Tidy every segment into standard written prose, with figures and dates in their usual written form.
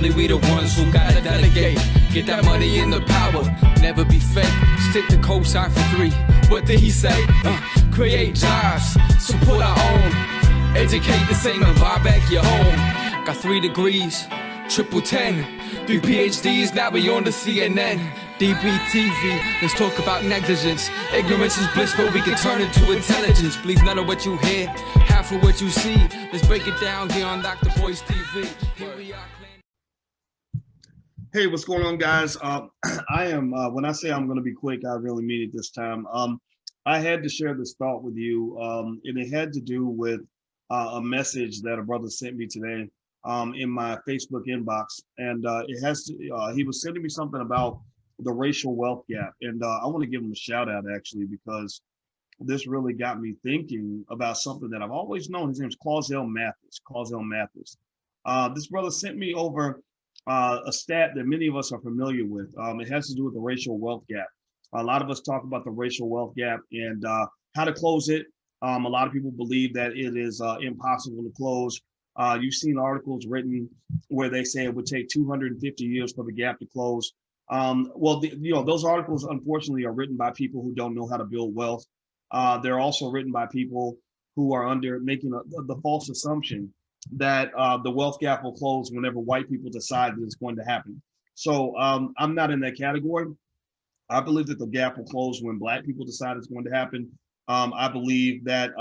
We the ones who gotta delegate. Get that money in the power. Never be fake. Stick to cosign for 3. What did he say? Create jobs. Support our own. Educate the same and buy back your home. Got 3 degrees. Triple 10. 3 PhDs. Now we on the CNN. DBTV. Let's talk about negligence. Ignorance is bliss, but we can turn it to intelligence. Believe none of what you hear. Half of what you see. Let's break it down here on Dr. Boy's TV. Here we are. Hey, what's going on, guys? I am, when I say I'm going to be quick, I really mean it this time. I had to share this thought with you, and it had to do with a message that a brother sent me today in my Facebook inbox. And it has to, he was sending me something about the racial wealth gap. And I want to give him a shout out, actually, because this really got me thinking about something that I've always known. His name is Clausel Mathis. This brother sent me over a stat that many of us are familiar with. It has to do with the racial wealth gap. A lot of us talk about the racial wealth gap and how to close it. A lot of people believe that it is impossible to close. You've seen articles written where they say it would take 250 years for the gap to close. Those articles, unfortunately, are written by people who don't know how to build wealth. They're also written by people who are making the false assumption that the wealth gap will close whenever white people decide that it's going to happen. So I'm not in that category. I believe that the gap will close when Black people decide it's going to happen. I believe that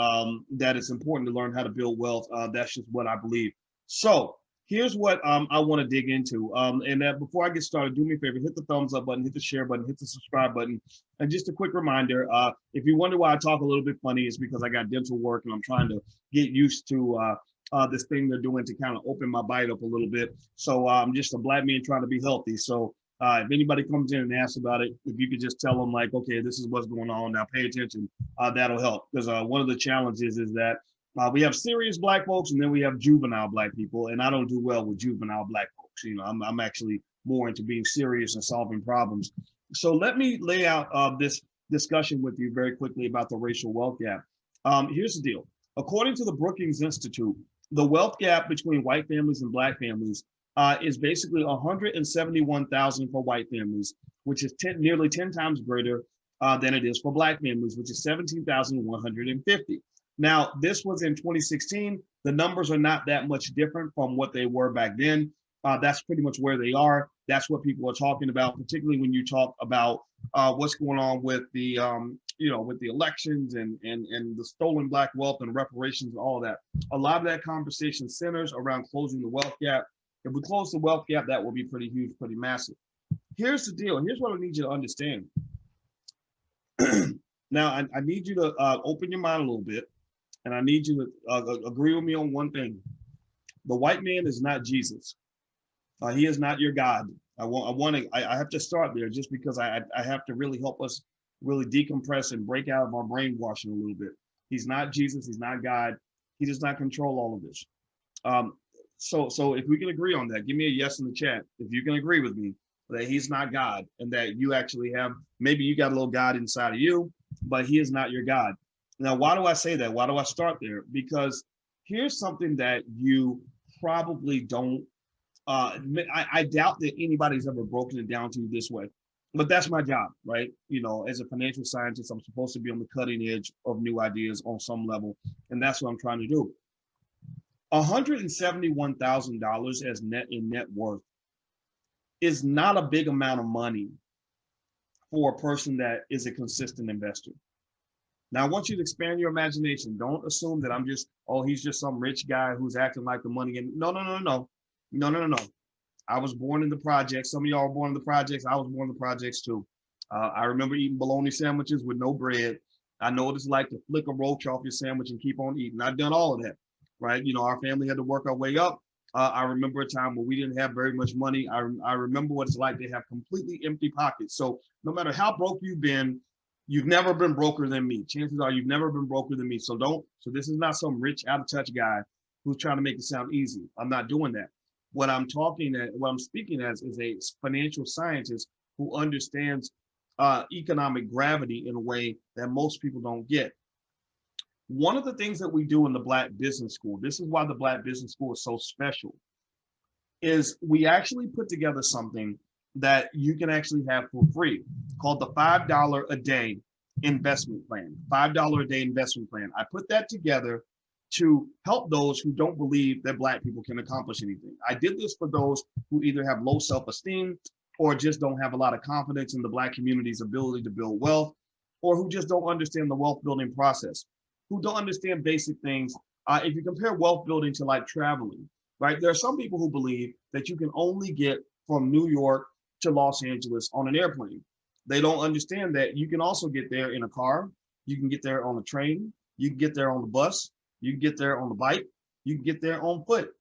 that it's important to learn how to build wealth. That's just what I believe. So here's what I want to dig into. Before I get started, do me a favor, hit the thumbs up button, hit the share button, hit the subscribe button. And just a quick reminder, if you wonder why I talk a little bit funny, it's because I got dental work and I'm trying to get used to this thing they're doing to kind of open my bite up a little bit. So I'm just a Black man trying to be healthy. So if anybody comes in and asks about it, if you could just tell them like, okay, this is what's going on now, pay attention, that'll help. Because one of the challenges is that we have serious Black folks and then we have juvenile Black people. And I don't do well with juvenile Black folks. You know, I'm actually more into being serious and solving problems. So let me lay out this discussion with you very quickly about the racial wealth gap. Here's the deal. According to the Brookings Institute, the wealth gap between white families and Black families is basically 171,000 for white families, which is nearly 10 times greater than it is for Black families, which is 17,150. Now, this was in 2016. The numbers are not that much different from what they were back then. That's pretty much where they are. That's what people are talking about, particularly when you talk about what's going on with the with the elections and the stolen Black wealth and reparations and all of that. A lot of that conversation centers around closing the wealth gap. If we close the wealth gap, that will be pretty huge, pretty massive. Here's the deal. Here's what I need you to understand. Now, I need you to open your mind a little bit, and I need you to agree with me on one thing. The white man is not Jesus. He is not your God. I have to start there just because I have to really help us really decompress and break out of our brainwashing a little bit. He's not Jesus. He's not God. He does not control all of this. So if we can agree on that, give me a yes in the chat. If you can agree with me that he's not God and that you actually have, maybe you got a little God inside of you, but he is not your God. Now, why do I say that? Why do I start there? Because here's something that you probably don't, I doubt that anybody's ever broken it down to you this way, but that's my job, right? You know, as a financial scientist, I'm supposed to be on the cutting edge of new ideas on some level, and that's what I'm trying to do. $171,000 as net worth is not a big amount of money for a person that is a consistent investor. Now, I want you to expand your imagination. Don't assume that I'm just, oh, he's just some rich guy who's acting like the money. And no. I was born in the projects. Some of y'all were born in the projects. I was born in the projects too. I remember eating bologna sandwiches with no bread. I know what it's like to flick a roach off your sandwich and keep on eating. I've done all of that, right? You know, our family had to work our way up. I remember a time where we didn't have very much money. I remember what it's like to have completely empty pockets. So no matter how broke you've been, you've never been broker than me. Chances are you've never been broker than me. So this is not some rich, out of touch guy who's trying to make it sound easy. I'm not doing that. What I'm speaking as is a financial scientist who understands economic gravity in a way that most people don't get. One of the things that we do in the Black Business School, this is why the Black Business School is so special. is we actually put together something that you can actually have for free called the $5 a day investment plan. $5 a day investment plan. I put that together to help those who don't believe that Black people can accomplish anything. I did this for those who either have low self-esteem or just don't have a lot of confidence in the Black community's ability to build wealth, or who just don't understand the wealth building process, who don't understand basic things. If you compare wealth building to like traveling, right? There are some people who believe that you can only get from New York to Los Angeles on an airplane. They don't understand that you can also get there in a car, you can get there on a train, you can get there on the bus, you can get there on the bike, you can get there on foot.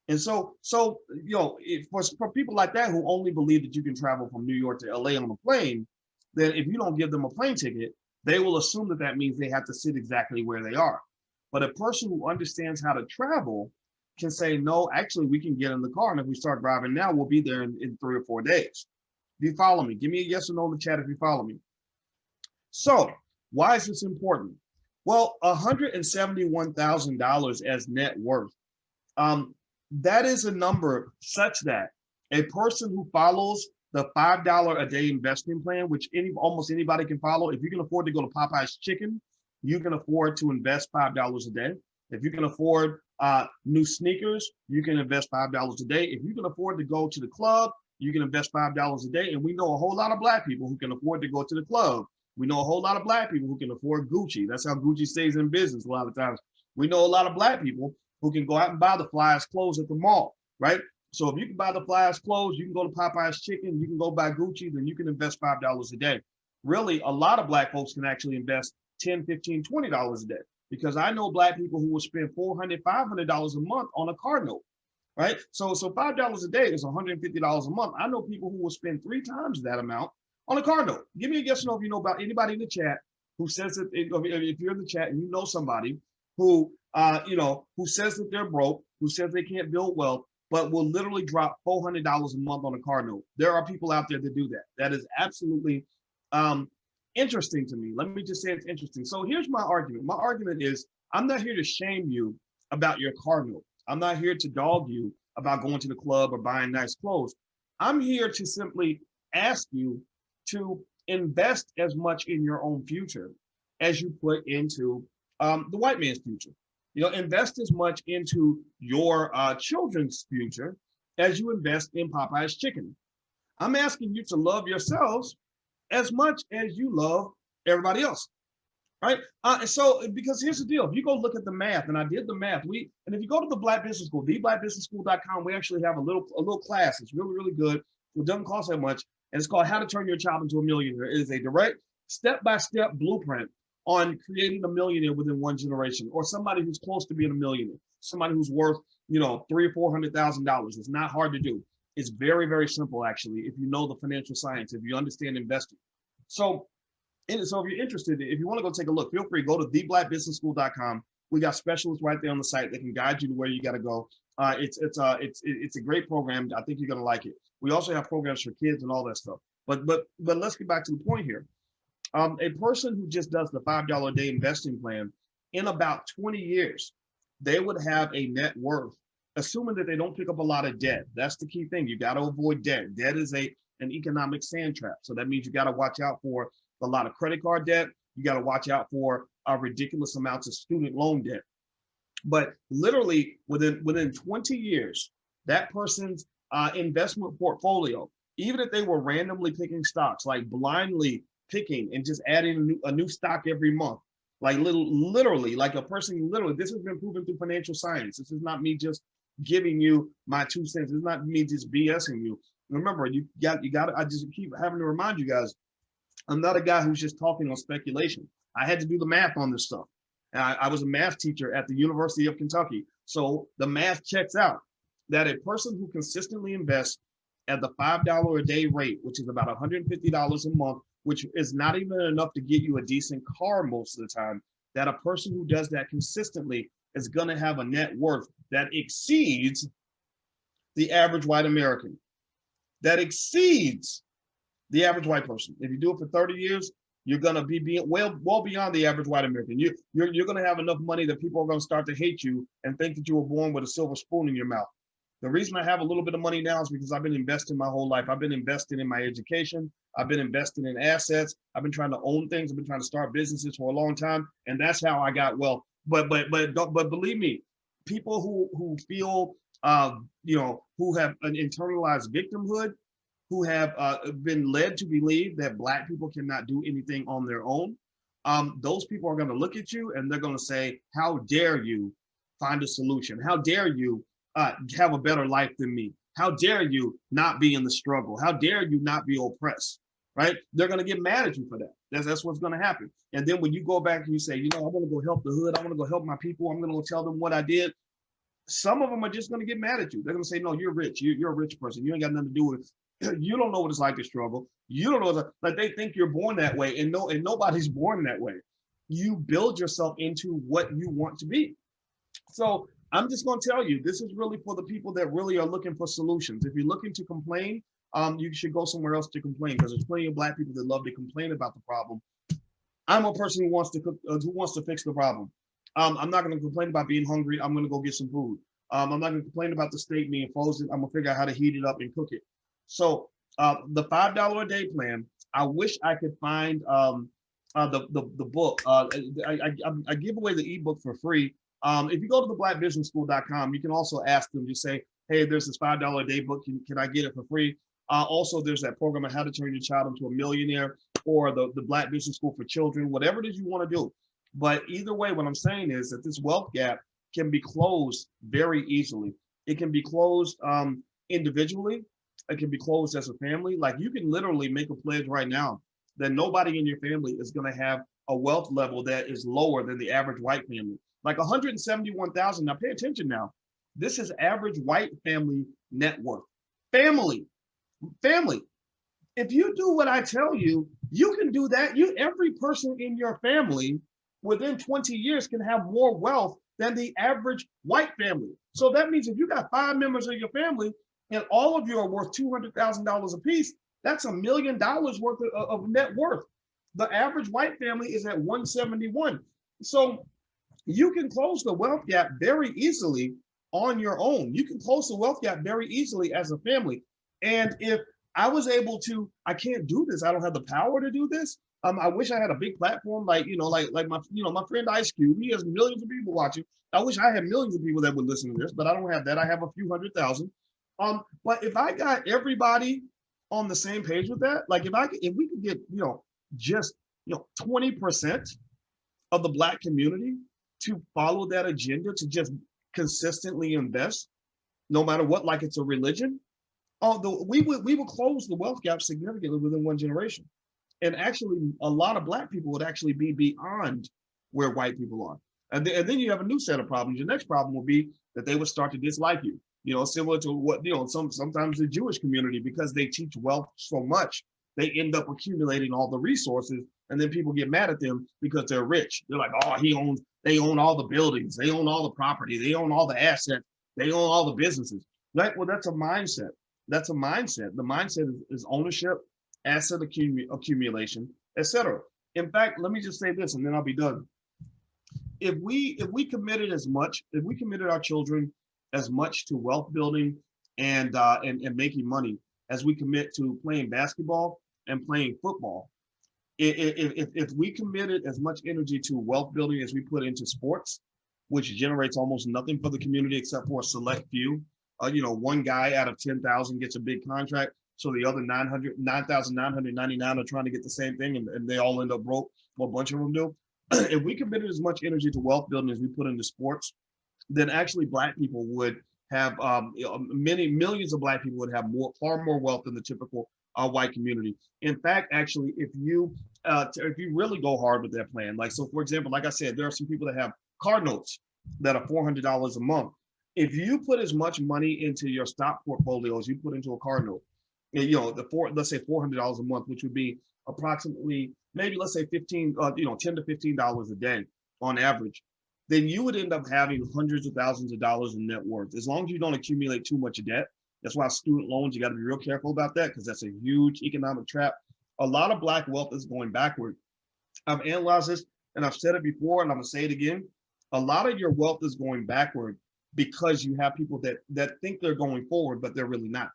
And so you know, for people like that who only believe that you can travel from New York to LA on a plane, then if you don't give them a plane ticket, they will assume that that means they have to sit exactly where they are. But a person who understands how to travel can say, no, actually, we can get in the car. And if we start driving now, we'll be there in 3 or 4 days. Do you follow me? Give me a yes or no in the chat if you follow me. So why is this important? Well, $171,000 as net worth. That is a number such that a person who follows the $5 a day investing plan, which almost anybody can follow. If you can afford to go to Popeye's Chicken, you can afford to invest $5 a day. If you can afford new sneakers, you can invest $5 a day. If you can afford to go to the club, you can invest $5 a day. And we know a whole lot of Black people who can afford to go to the club. We know a whole lot of Black people who can afford Gucci. That's how Gucci stays in business a lot of times. We know a lot of Black people who can go out and buy the flyest clothes at the mall, right? So if you can buy the flyest clothes, you can go to Popeye's Chicken, you can go buy Gucci, then you can invest $5 a day. Really, a lot of Black folks can actually invest $10, $15, $20 a day, because I know Black people who will spend $400, $500 a month on a car note, right? So $5 a day is $150 a month. I know people who will spend 3 times that amount on a car note. Give me a yes or no if you know about anybody in the chat who says that, if you're in the chat and you know somebody who, who says that they're broke, who says they can't build wealth, but will literally drop $400 a month on a car note. There are people out there that do that. That is absolutely interesting to me. Let me just say it's interesting. So here's my argument. My argument is I'm not here to shame you about your car note. I'm not here to dog you about going to the club or buying nice clothes. I'm here to simply ask you to invest as much in your own future as you put into the white man's future. Invest as much into your children's future as you invest in Popeye's Chicken. I'm asking you to love yourselves as much as you love everybody else, right? Because here's the deal. If you go look at the math, and I did the math, and if you go to the Black Business School, theblackbusinessschool.com, we actually have a little class. It's really, really good. It doesn't cost that much. And it's called How to Turn Your Child into a Millionaire. It is a direct step-by-step blueprint on creating a millionaire within one generation, or somebody who's close to being a millionaire, somebody who's worth, $300,000 or $400,000. It's not hard to do. It's very, very simple, actually, if you know the financial science, if you understand investing. So if you're interested, if you want to go take a look, feel free, go to theblackbusinessschool.com. We got specialists right there on the site that can guide you to where you got to go. It's a great program. I think you're going to like it. We also have programs for kids and all that stuff. But let's get back to the point here. A person who just does the $5 a day investing plan, in about 20 years, they would have a net worth, assuming that they don't pick up a lot of debt. That's the key thing. You got to avoid debt. Debt is an economic sand trap. So that means you got to watch out for a lot of credit card debt. You got to watch out for ridiculous amounts of student loan debt. But literally within 20 years, that person's investment portfolio, even if they were randomly picking stocks, like blindly picking and just adding a new stock every month, like literally, like a person, this has been proven through financial science. This is not me just giving you my 2 cents. It's not me just BSing you. Remember, you got I just keep having to remind you guys, I'm not a guy who's just talking on speculation. I had to do the math on this stuff. I was a math teacher at the University of Kentucky. So the math checks out that a person who consistently invests at the $5 a day rate, which is about $150 a month, which is not even enough to get you a decent car most of the time, that a person who does that consistently is going to have a net worth that exceeds the average white American, that exceeds the average white person. If you do it for 30 years, you're going to be well beyond the average white American. You're going to have enough money that people are going to start to hate you and think that you were born with a silver spoon in your mouth. The reason I have a little bit of money now is because I've been investing my whole life. I've been investing in my education. I've been investing in assets. I've been trying to own things. I've been trying to start businesses for a long time, and that's how I got wealth. But believe me, people who feel who have an internalized victimhood, who have been led to believe that Black people cannot do anything on their own, those people are going to look at you and they're going to say, "How dare you find a solution? How dare you have a better life than me? How dare you not be in the struggle? How dare you not be oppressed?" Right? They're going to get mad at you for that. That's what's going to happen. And then when you go back and you say, I want to go help the hood, I want to go help my people, I'm going to go tell them what I did. Some of them are just going to get mad at you. They're going to say, "No, you're rich. You're a rich person. You ain't got nothing to do with it. You don't know what it's like to struggle. You don't know what it's like." They think you're born that way, and nobody's born that way. You build yourself into what you want to be. So I'm just going to tell you, this is really for the people that really are looking for solutions. If you're looking to complain, you should go somewhere else to complain, because there's plenty of Black people that love to complain about the problem. I'm a person who wants to fix the problem. I'm not going to complain about being hungry. I'm going to go get some food. I'm not going to complain about the steak being frozen. I'm going to figure out how to heat it up and cook it. So the $5 a day plan, I wish I could find the book. I give away the ebook for free. If you go to theblackbusinessschool.com, you can also ask them, just say, "Hey, there's this $5 a day book. Can I get it for free?" Also, there's that program on how to turn your child into a millionaire, or the Black Business School for Children, whatever it is you want to do. But either way, what I'm saying is that this wealth gap can be closed very easily. It can be closed individually. It can be closed as a family. Like, you can literally make a pledge right now that nobody in your family is going to have a wealth level that is lower than the average white family. Like 171,000. Now pay attention now. This is average white family net worth. Family. If you do what I tell you, you can do that. Every person in your family within 20 years can have more wealth than the average white family. So that means if you got 5 members of your family and all of you are worth $200,000 a piece, that's $1 million worth of net worth. The average white family is at 171. So you can close the wealth gap very easily on your own. You can close the wealth gap very easily as a family. And if I was able to, I can't do this. I don't have the power to do this. I wish I had a big platform like my friend Ice Cube. He has millions of people watching. I wish I had millions of people that would listen to this, but I don't have that. I have a few 100,000. But if I got everybody on the same page with that, like if we could get just 20% of the Black community to follow that agenda, to just consistently invest, no matter what, like it's a religion, we would close the wealth gap significantly within one generation. And actually, a lot of Black people would actually be beyond where white people are. And then you have a new set of problems. Your next problem will be that they would start to dislike you. Similar to what sometimes the Jewish community, because they teach wealth so much, they end up accumulating all the resources, and then people get mad at them because they're rich. They're like, "Oh, they own all the buildings, they own all the property, they own all the assets, they own all the businesses." Right? Well, that's a mindset. That's a mindset. The mindset is ownership, asset accumulation, etc. In fact, let me just say this, and then I'll be done. If we committed our children as much to wealth building and making money as we commit to playing basketball and playing football, if we committed as much energy to wealth building as we put into sports, which generates almost nothing for the community except for a select few. One guy out of 10,000 gets a big contract, so the other 9,999 are trying to get the same thing, and they all end up broke. Well, a bunch of them do. If we committed as much energy to wealth building as we put into sports, then actually Black people would have many millions of Black people would have far more wealth than the typical white community. In fact, actually, if you really go hard with that plan, like, so for example, like I said, there are some people that have car notes that are $400 a month. If you put as much money into your stock portfolio as you put into a car note, let's say $400 a month, which would be approximately maybe let's say $10 to $15 a day on average, then you would end up having hundreds of thousands of dollars in net worth, as long as you don't accumulate too much debt. That's why student loans, you got to be real careful about that, because that's a huge economic trap. A lot of Black wealth is going backward. I've analyzed this, and I've said it before, and I'm gonna say it again. A lot of your wealth is going backward because you have people that think they're going forward, but they're really not.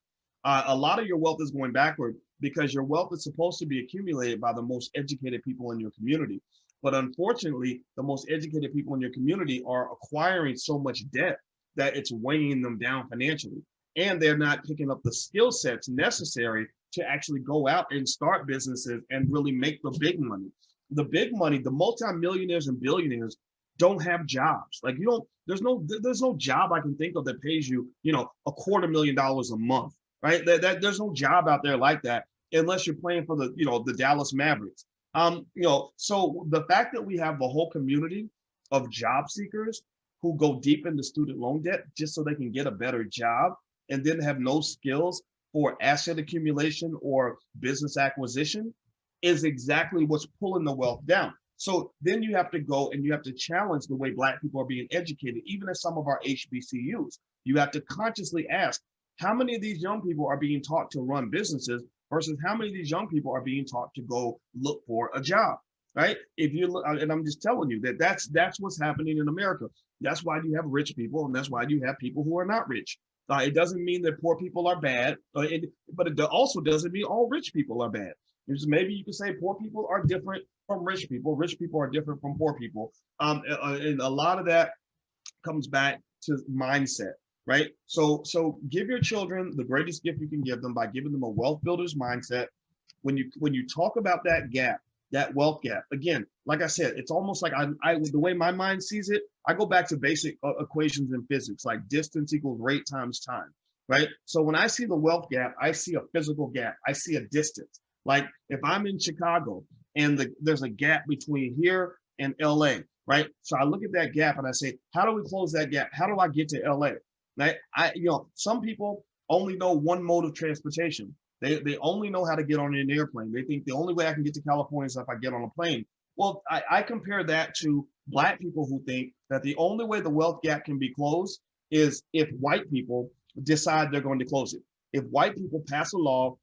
A lot of your wealth is going backward because your wealth is supposed to be accumulated by the most educated people in your community. But unfortunately, the most educated people in your community are acquiring so much debt that it's weighing them down financially. And they're not picking up the skill sets necessary to actually go out and start businesses and really make the big money. The big money, the multimillionaires and billionaires don't have jobs. Like there's no job I can think of that pays you, $250,000 a month, right? There's no job out there like that unless you're playing for the Dallas Mavericks. So the fact that we have a whole community of job seekers who go deep into student loan debt just so they can get a better job and then have no skills for asset accumulation or business acquisition is exactly what's pulling the wealth down. So then you have to go and you have to challenge the way Black people are being educated, even at some of our HBCUs. You have to consciously ask, how many of these young people are being taught to run businesses versus how many of these young people are being taught to go look for a job, right? If you look, and I'm just telling you that's what's happening in America. That's why you have rich people, and that's why you have people who are not rich. It doesn't mean that poor people are bad, but it also doesn't mean all rich people are bad. Maybe you could say poor people are different from rich people. Rich people are different from poor people. And a lot of that comes back to mindset, right? So give your children the greatest gift you can give them by giving them a wealth builder's mindset. When you talk about that gap, that wealth gap, again, like I said, it's almost like the way my mind sees it, I go back to basic equations in physics, like distance equals rate times time, right? So when I see the wealth gap, I see a physical gap. I see a distance. Like if I'm in Chicago and there's a gap between here and LA, right? So I look at that gap and I say, how do we close that gap? How do I get to LA? Right? Some people only know one mode of transportation. They only know how to get on an airplane. They think the only way I can get to California is if I get on a plane. Well, I compare that to Black people who think that the only way the wealth gap can be closed is if white people decide they're going to close it. If white people pass a law,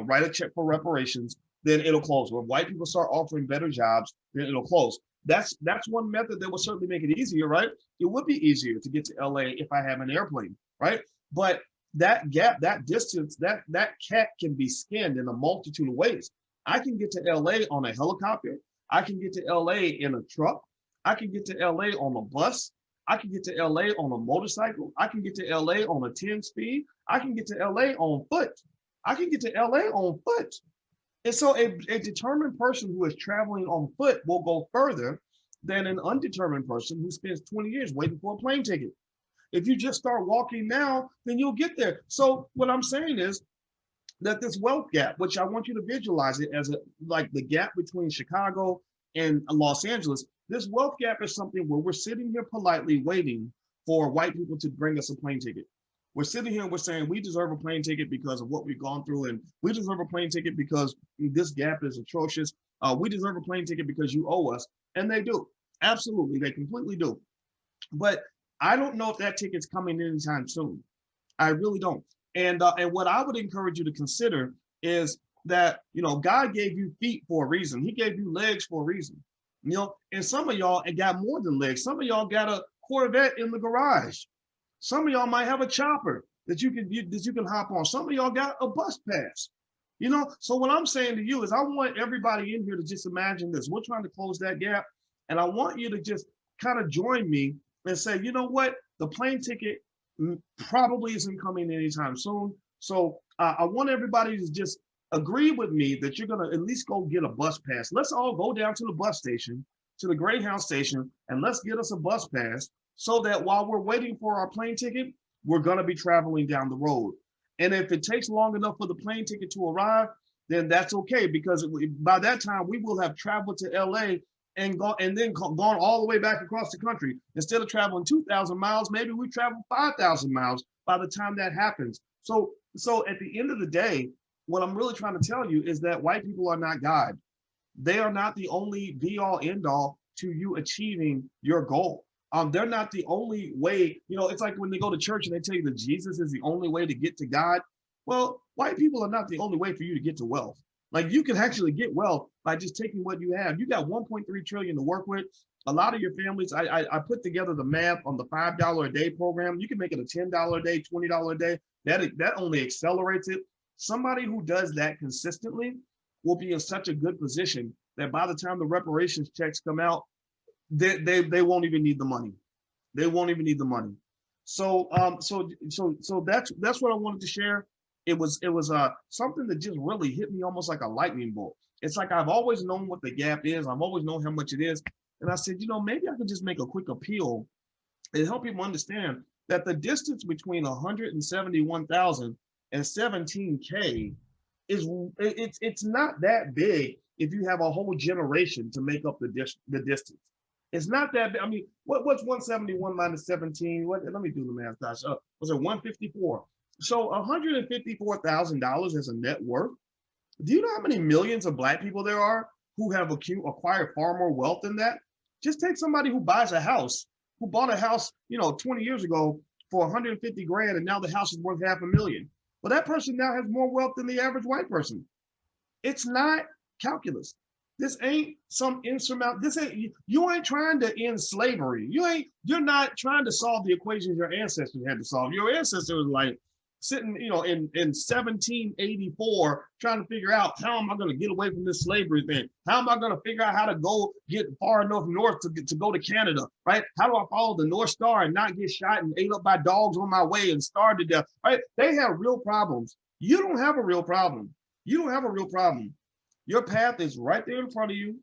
write a check for reparations, then it'll close. When white people start offering better jobs, then it'll close. That's one method that will certainly make it easier, right? It would be easier to get to LA if I have an airplane, right? But that gap, that distance, that cat can be skinned in a multitude of ways. I can get to LA on a helicopter. I can get to LA in a truck. I can get to LA on a bus. I can get to LA on a motorcycle. I can get to LA on a 10-speed. I can get to LA on foot. I can get to LA on foot. And so a determined person who is traveling on foot will go further than an undetermined person who spends 20 years waiting for a plane ticket. If you just start walking now, then you'll get there. So what I'm saying is that this wealth gap, which I want you to visualize it as like the gap between Chicago and Los Angeles, this wealth gap is something where we're sitting here politely waiting for white people to bring us a plane ticket. We're sitting here and we're saying we deserve a plane ticket because of what we've gone through, and we deserve a plane ticket because this gap is atrocious. We deserve a plane ticket because you owe us, and they do. Absolutely, they completely do. But I don't know if that ticket's coming anytime soon. I really don't. And what I would encourage you to consider is that, God gave you feet for a reason. He gave you legs for a reason. And some of y'all got more than legs. Some of y'all got a Corvette in the garage. Some of y'all might have a chopper that you can hop on. Some of y'all got a bus pass. So what I'm saying to you is I want everybody in here to just imagine this. We're trying to close that gap. And I want you to just kind of join me and say, you know what? The plane ticket probably isn't coming anytime soon. So I want everybody to just agree with me that you're going to at least go get a bus pass. Let's all go down to the bus station, to the Greyhound station, and let's get us a bus pass so that while we're waiting for our plane ticket, we're going to be traveling down the road. And if it takes long enough for the plane ticket to arrive, then that's okay, because by that time we will have traveled to LA and gone all the way back across the country. Instead of traveling 2,000 miles, maybe we travel 5,000 miles by the time that happens. So at the end of the day, what I'm really trying to tell you is that white people are not God. They are not the only be all end all to you achieving your goal. They're not the only way. It's like when they go to church and they tell you that Jesus is the only way to get to God. Well, white people are not the only way for you to get to wealth. Like, you can actually get wealth by just taking what you have. You got 1.3 trillion to work with. A lot of your families, I put together the math on the $5 a day program. You can make it a $10 a day, $20 a day. That only accelerates it. Somebody who does that consistently will be in such a good position that by the time the reparations checks come out, they won't even need the money. They won't even need the money. So that's what I wanted to share. It was something that just really hit me almost like a lightning bolt. It's like I've always known what the gap is. I've always known how much it is. And I said, maybe I could just make a quick appeal and help people understand that the distance between 171,000 and 17K it's not that big if you have a whole generation to make up the distance. It's not that big. I mean, what's 171 minus 17? Let me do the math, gosh. Was it 154? So $154,000 as a net worth. Do you know how many millions of Black people there are who have acquired far more wealth than that? Just take somebody who buys a house, who bought a house, 20 years ago for 150 grand, and now the house is worth $500,000. Well, that person now has more wealth than the average white person. It's not calculus. This ain't some insurmountable. You ain't trying to end slavery. You're not trying to solve the equations your ancestors had to solve. Your ancestors was like sitting, in 1784, trying to figure out, how am I going to get away from this slavery thing? How am I going to figure out how to go get far enough north to go to Canada, right? How do I follow the North Star and not get shot and ate up by dogs on my way and starve to death, right? They have real problems. You don't have a real problem. You don't have a real problem. Your path is right there in front of you.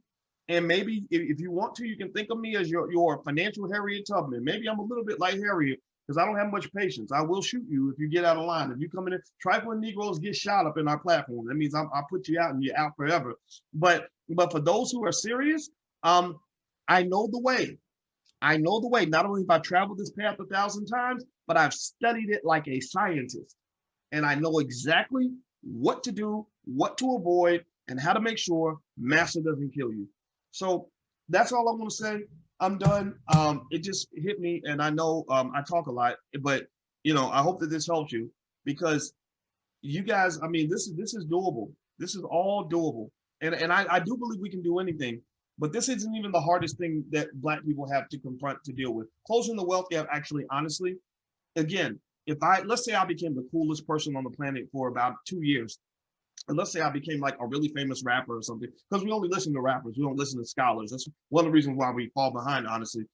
And maybe if you want to, you can think of me as your financial Harriet Tubman. Maybe I'm a little bit like Harriet, because I don't have much patience. I will shoot you if you get out of line. If you come in, trifling Negroes get shot up in our platform. That means I'll put you out and you're out forever. But for those who are serious, I know the way. I know the way. Not only have I traveled this path 1,000 times, but I've studied it like a scientist. And I know exactly what to do, what to avoid, and how to make sure master doesn't kill you. So that's all I want to say. I'm done. It just hit me, and I know I talk a lot, but I hope that this helps you, because you guys, I mean, this is doable. This is all doable, and I do believe we can do anything. But this isn't even the hardest thing that Black people have to confront, to deal with. Closing the wealth gap, actually, honestly, again, let's say I became the coolest person on the planet for about 2 years. And let's say I became like a really famous rapper or something, because we only listen to rappers, we don't listen to scholars. That's one of the reasons why we fall behind, honestly.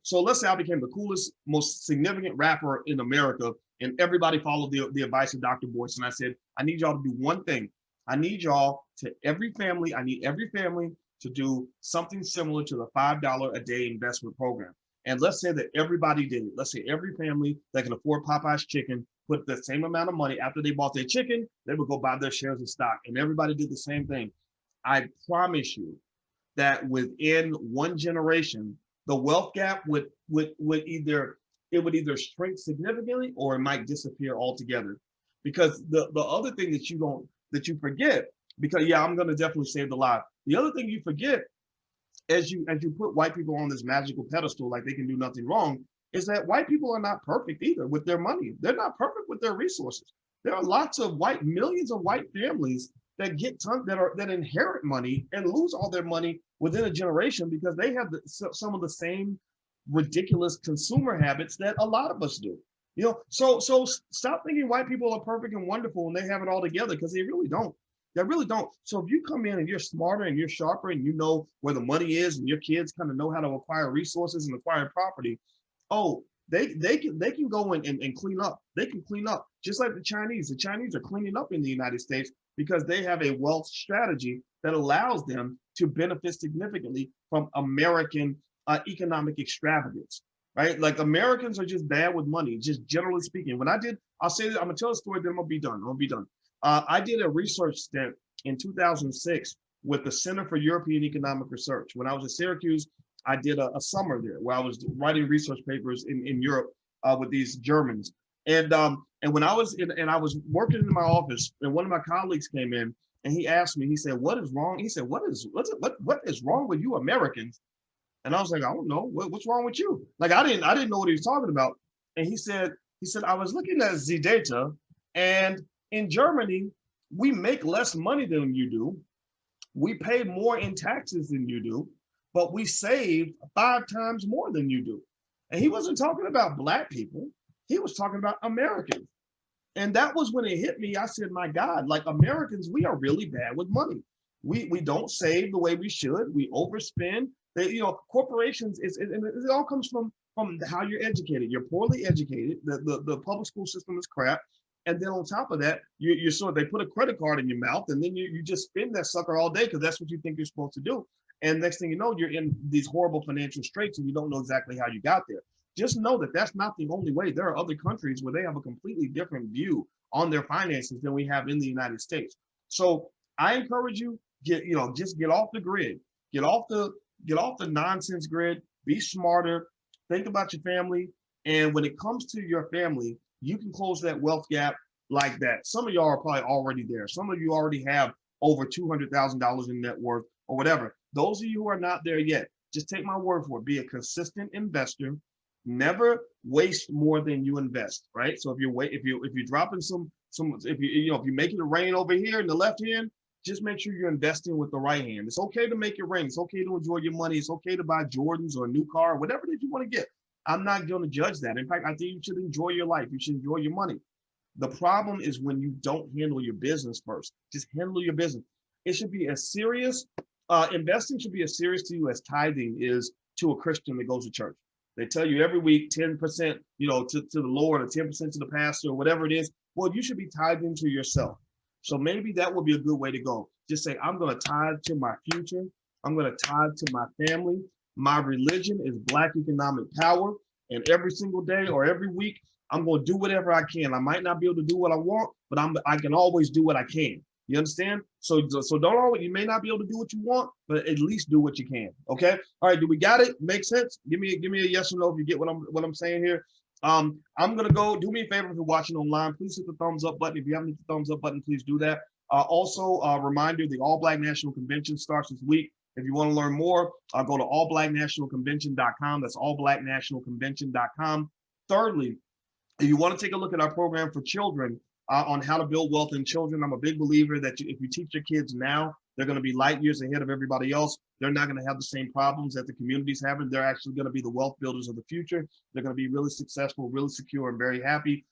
So let's say I became the coolest, most significant rapper in America, and everybody followed the advice of Dr. Boyce. And I said, I need y'all to do one thing. I need every family to do something similar to the $5 a day investment program. And let's say that everybody did it. Let's say every family that can afford Popeye's chicken put the same amount of money. After they bought their chicken, they would go buy their shares of stock, and everybody did the same thing. I promise you that within one generation, the wealth gap would either shrink significantly, or it might disappear altogether. Because the other thing that you forget, because I'm going to definitely save the life. The other thing you forget, as you put white people on this magical pedestal like they can do nothing wrong, is that white people are not perfect either with their money. They're not perfect with their resources. There are lots of millions of white families that that inherit money and lose all their money within a generation, because they have some of the same ridiculous consumer habits that a lot of us do. So stop thinking white people are perfect and wonderful and they have it all together, because they really don't. They really don't. So if you come in and you're smarter and you're sharper and you know where the money is, and your kids kind of know how to acquire resources and acquire property, they can go in and clean up. They can clean up, just like the Chinese. The Chinese are cleaning up in the United States because they have a wealth strategy that allows them to benefit significantly from American economic extravagance, right? Like, Americans are just bad with money, just generally speaking. I'll say that, I'm gonna tell a story, then I'm gonna be done. I did a research stint in 2006 with the Center for European Economic Research. When I was at Syracuse, I did a summer there where I was writing research papers in Europe with these Germans. And when I was working in my office, and one of my colleagues came in and he asked me, he said, "What is wrong?" He said, what is wrong with you Americans?" And I was like, "I don't know. What's wrong with you?" Like, I didn't know what he was talking about. And he said, "I was looking at the data, and in Germany, we make less money than you do. We pay more in taxes than you do. but we save 5 times more than you do. And he wasn't talking about Black people. He was talking about Americans. And that was when it hit me. I said, my God, like Americans, we are really bad with money. We don't save the way we should. We overspend. Corporations, it all comes from how you're educated. You're poorly educated. The public school system is crap. And then on top of that, you're sort of, they put a credit card in your mouth and then you just spend that sucker all day because that's what you think you're supposed to do. And next thing you know, you're in these horrible financial straits and you don't know exactly how you got there. Just know that that's not the only way. There are other countries where they have a completely different view on their finances than we have in the United States. So I encourage you, just get off the grid, get off the nonsense grid, be smarter, think about your family. And when it comes to your family, you can close that wealth gap like that. Some of y'all are probably already there. Some of you already have over $200,000 in net worth or whatever. Those of you who are not there yet, just take my word for it. Be a consistent investor. Never waste more than you invest, right? So if you're dropping if you're making it rain over here in the left hand, just make sure you're investing with the right hand. It's okay to make it rain. It's okay to enjoy your money. It's okay to buy Jordans or a new car, whatever that you want to get. I'm not going to judge that. In fact, I think you should enjoy your life. You should enjoy your money. The problem is when you don't handle your business first. Just handle your business. It should be as serious. Investing should be as serious to you as tithing is to a Christian that goes to church. They tell you every week 10%, to the Lord or 10% to the pastor or whatever it is. Well, you should be tithing to yourself. So maybe that would be a good way to go. Just say, I'm going to tithe to my future. I'm going to tithe to my family. My religion is Black economic power. And every single day or every week, I'm going to do whatever I can. I might not be able to do what I want, but I can always do what I can. You understand? So don't always, you may not be able to do what you want, but at least do what you can. Okay. All right. Do we got it? Make sense? Give me a yes or no if you get what I'm saying here. I'm gonna go. Do me a favor if you're watching online. Please hit the thumbs up button. If you haven't hit the thumbs up button, please do that. Also, a reminder: the All Black National Convention starts this week. If you want to learn more, go to allblacknationalconvention.com. That's allblacknationalconvention.com. Thirdly, if you want to take a look at our program for children on how to build wealth in children, I'm a big believer that if you teach your kids now, they're going to be light years ahead of everybody else. They're not going to have the same problems that the community's having. They're actually going to be the wealth builders of the future. They're going to be really successful, really secure, and very happy.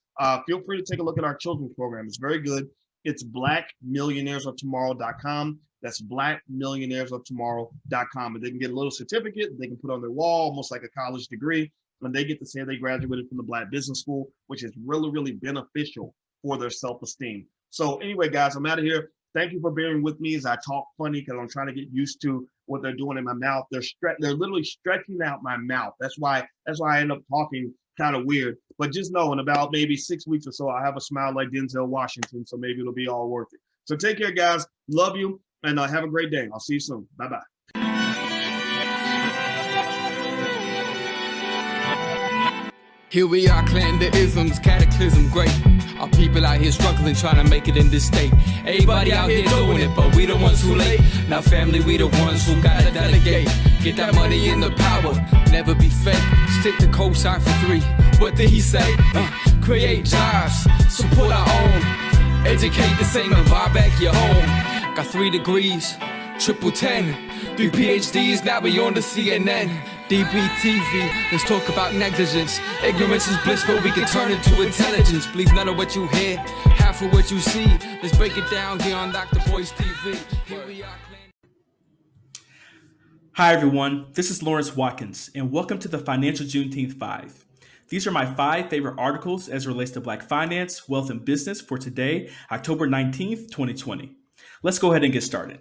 Feel free to take a look at our children's program. It's very good. It's blackmillionairesoftomorrow.com. That's blackmillionairesoftomorrow.com. And they can get a little certificate they can put on their wall, almost like a college degree. And they get to say they graduated from the Black Business School, which is really, really beneficial for their self-esteem. So anyway, guys, I'm out of here. Thank you for bearing with me as I talk funny because I'm trying to get used to what they're doing in my mouth. They're literally stretching out my mouth. That's why I end up talking kind of weird. But just know in about maybe 6 weeks or so, I have a smile like Denzel Washington. So maybe it'll be all worth it. So take care, guys. Love you and have a great day. I'll see you soon. Bye-bye. Here we are, clan the isms, cataclysm, great. Our people out here struggling, trying to make it in this state. Everybody out here doing it, but we the ones who late. Now family, we the ones who gotta delegate. Get that money in the power, never be fake. Stick to cosign for 3. What did he say? Create jobs, support our own. Educate the same and buy back your home. Got 3 degrees, triple 10. 3 PhDs, now we on the CNN. DBTV, let's talk about negligence. Ignorance is bliss, but we can turn it to intelligence. Believe none of what you hear, half of what you see. Let's break it down here on Dr. Boyce TV. Here we are. Hi everyone, this is Lawrence Watkins, and welcome to the Financial Juneteenth 5. These are my 5 favorite articles as it relates to Black finance, wealth, and business for today, October 19th, 2020. Let's go ahead and get started.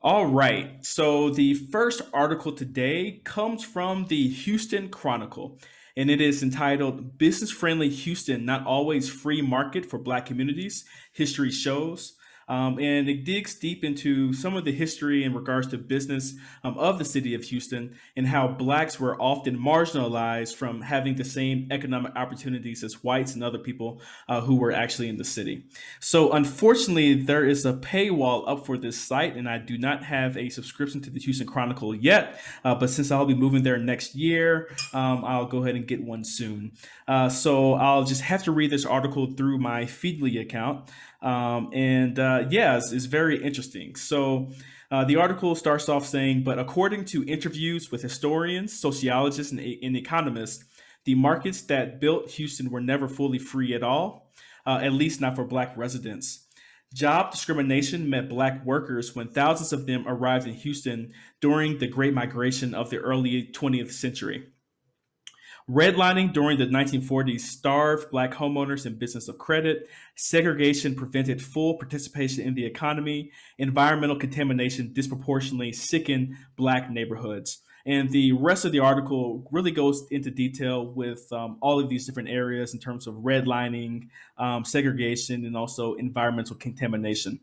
All right, so the first article today comes from the Houston Chronicle, and it is entitled Business-Friendly Houston, Not Always Free Market for Black Communities, History Shows. And it digs deep into some of the history in regards to business of the city of Houston and how Blacks were often marginalized from having the same economic opportunities as whites and other people who were actually in the city. So unfortunately, there is a paywall up for this site, and I do not have a subscription to the Houston Chronicle yet. But since I'll be moving there next year, I'll go ahead and get one soon. So I'll just have to read this article through my Feedly account. yeah, it's very interesting. So the article starts off saying, but according to interviews with historians, sociologists, and economists, the markets that built Houston were never fully free at least not for Black residents. Job discrimination met Black workers when thousands of them arrived in Houston during the Great Migration of the early 20th century. Redlining during the 1940s starved Black homeowners in business of credit. Segregation prevented full participation in the economy. Environmental contamination disproportionately sickened Black neighborhoods. And the rest of the article really goes into detail with all of these different areas in terms of redlining, segregation, and also environmental contamination.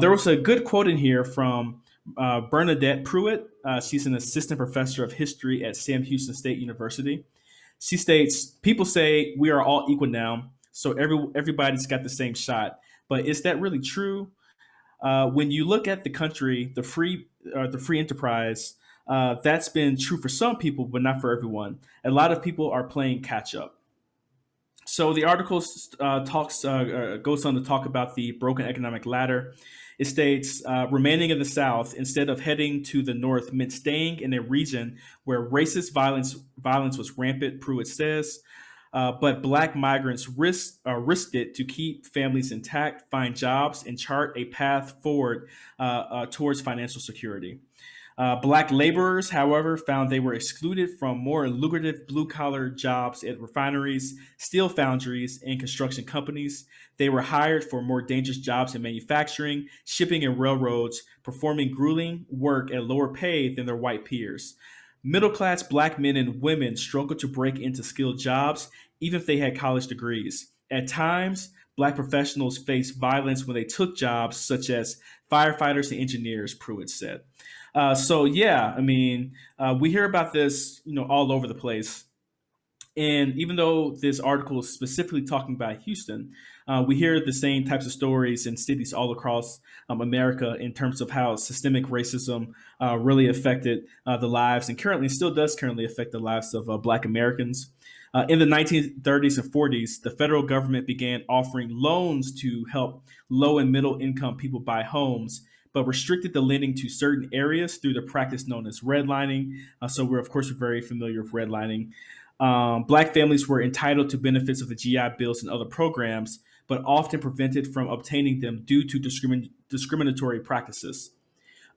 There was a good quote in here from Bernadette Pruitt. She's an assistant professor of history at Sam Houston State University. She states, "People say we are all equal now, so everybody's got the same shot. But is that really true? When you look at the country, the free enterprise, that's been true for some people, but not for everyone. A lot of people are playing catch up." So the article goes on to talk about the broken economic ladder. It states, remaining in the South instead of heading to the North meant staying in a region where racist violence was rampant, Pruitt says. But Black migrants risked it to keep families intact, find jobs, and chart a path forward towards financial security. Black laborers, however, found they were excluded from more lucrative blue collar jobs at refineries, steel foundries, and construction companies. They were hired for more dangerous jobs in manufacturing, shipping, and railroads, performing grueling work at lower pay than their white peers. Middle class Black men and women struggled to break into skilled jobs, even if they had college degrees. At times, Black professionals faced violence when they took jobs, such as firefighters and engineers, Pruitt said. So yeah, I mean, we hear about this, all over the place. And even though this article is specifically talking about Houston, we hear the same types of stories in cities all across America in terms of how systemic racism really affected the lives and currently still does currently affect the lives of Black Americans. In the 1930s and 40s, the federal government began offering loans to help low and middle income people buy homes, but restricted the lending to certain areas through the practice known as redlining. So we're, of course, very familiar with redlining. Black families were entitled to benefits of the GI Bills and other programs, but often prevented from obtaining them due to discriminatory practices.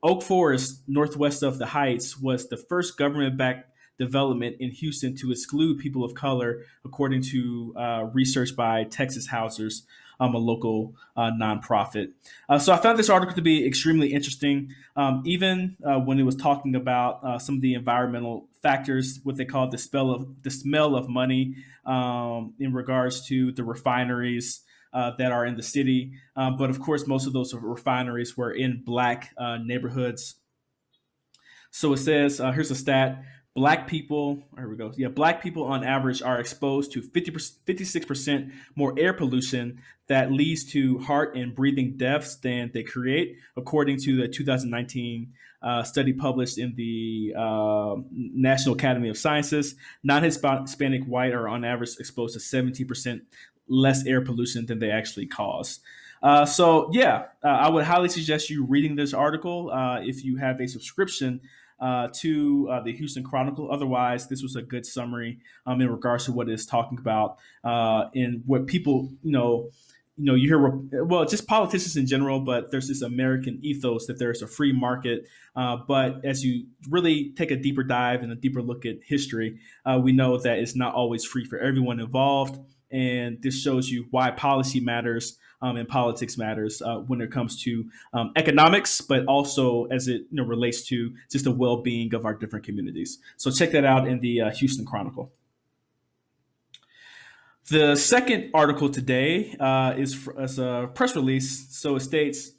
Oak Forest, northwest of the Heights, was the first government-backed development in Houston to exclude people of color, according to research by Texas Housers, a local nonprofit. So I found this article to be extremely interesting, even when it was talking about some of the environmental factors, what they call the smell of money, in regards to the refineries that are in the city. But of course, most of those refineries were in Black neighborhoods. So it says, here's a stat. Black people, here we go. Yeah, Black people on average are exposed to 56% more air pollution that leads to heart and breathing deaths than they create, according to the 2019 study published in the National Academy of Sciences. Non-Hispanic white are on average exposed to 17% less air pollution than they actually cause. So yeah, I would highly suggest you reading this article if you have a subscription to the Houston Chronicle. Otherwise, this was a good summary in regards to what it's talking about and what people, you hear, well, just politicians in general, but there's this American ethos that there's a free market. But as you really take a deeper dive and a deeper look at history, we know that it's not always free for everyone involved. And this shows you why policy matters and politics matters when it comes to economics, but also as it relates to just the well-being of our different communities. So check that out in the Houston Chronicle. The second article today is a press release. So it states,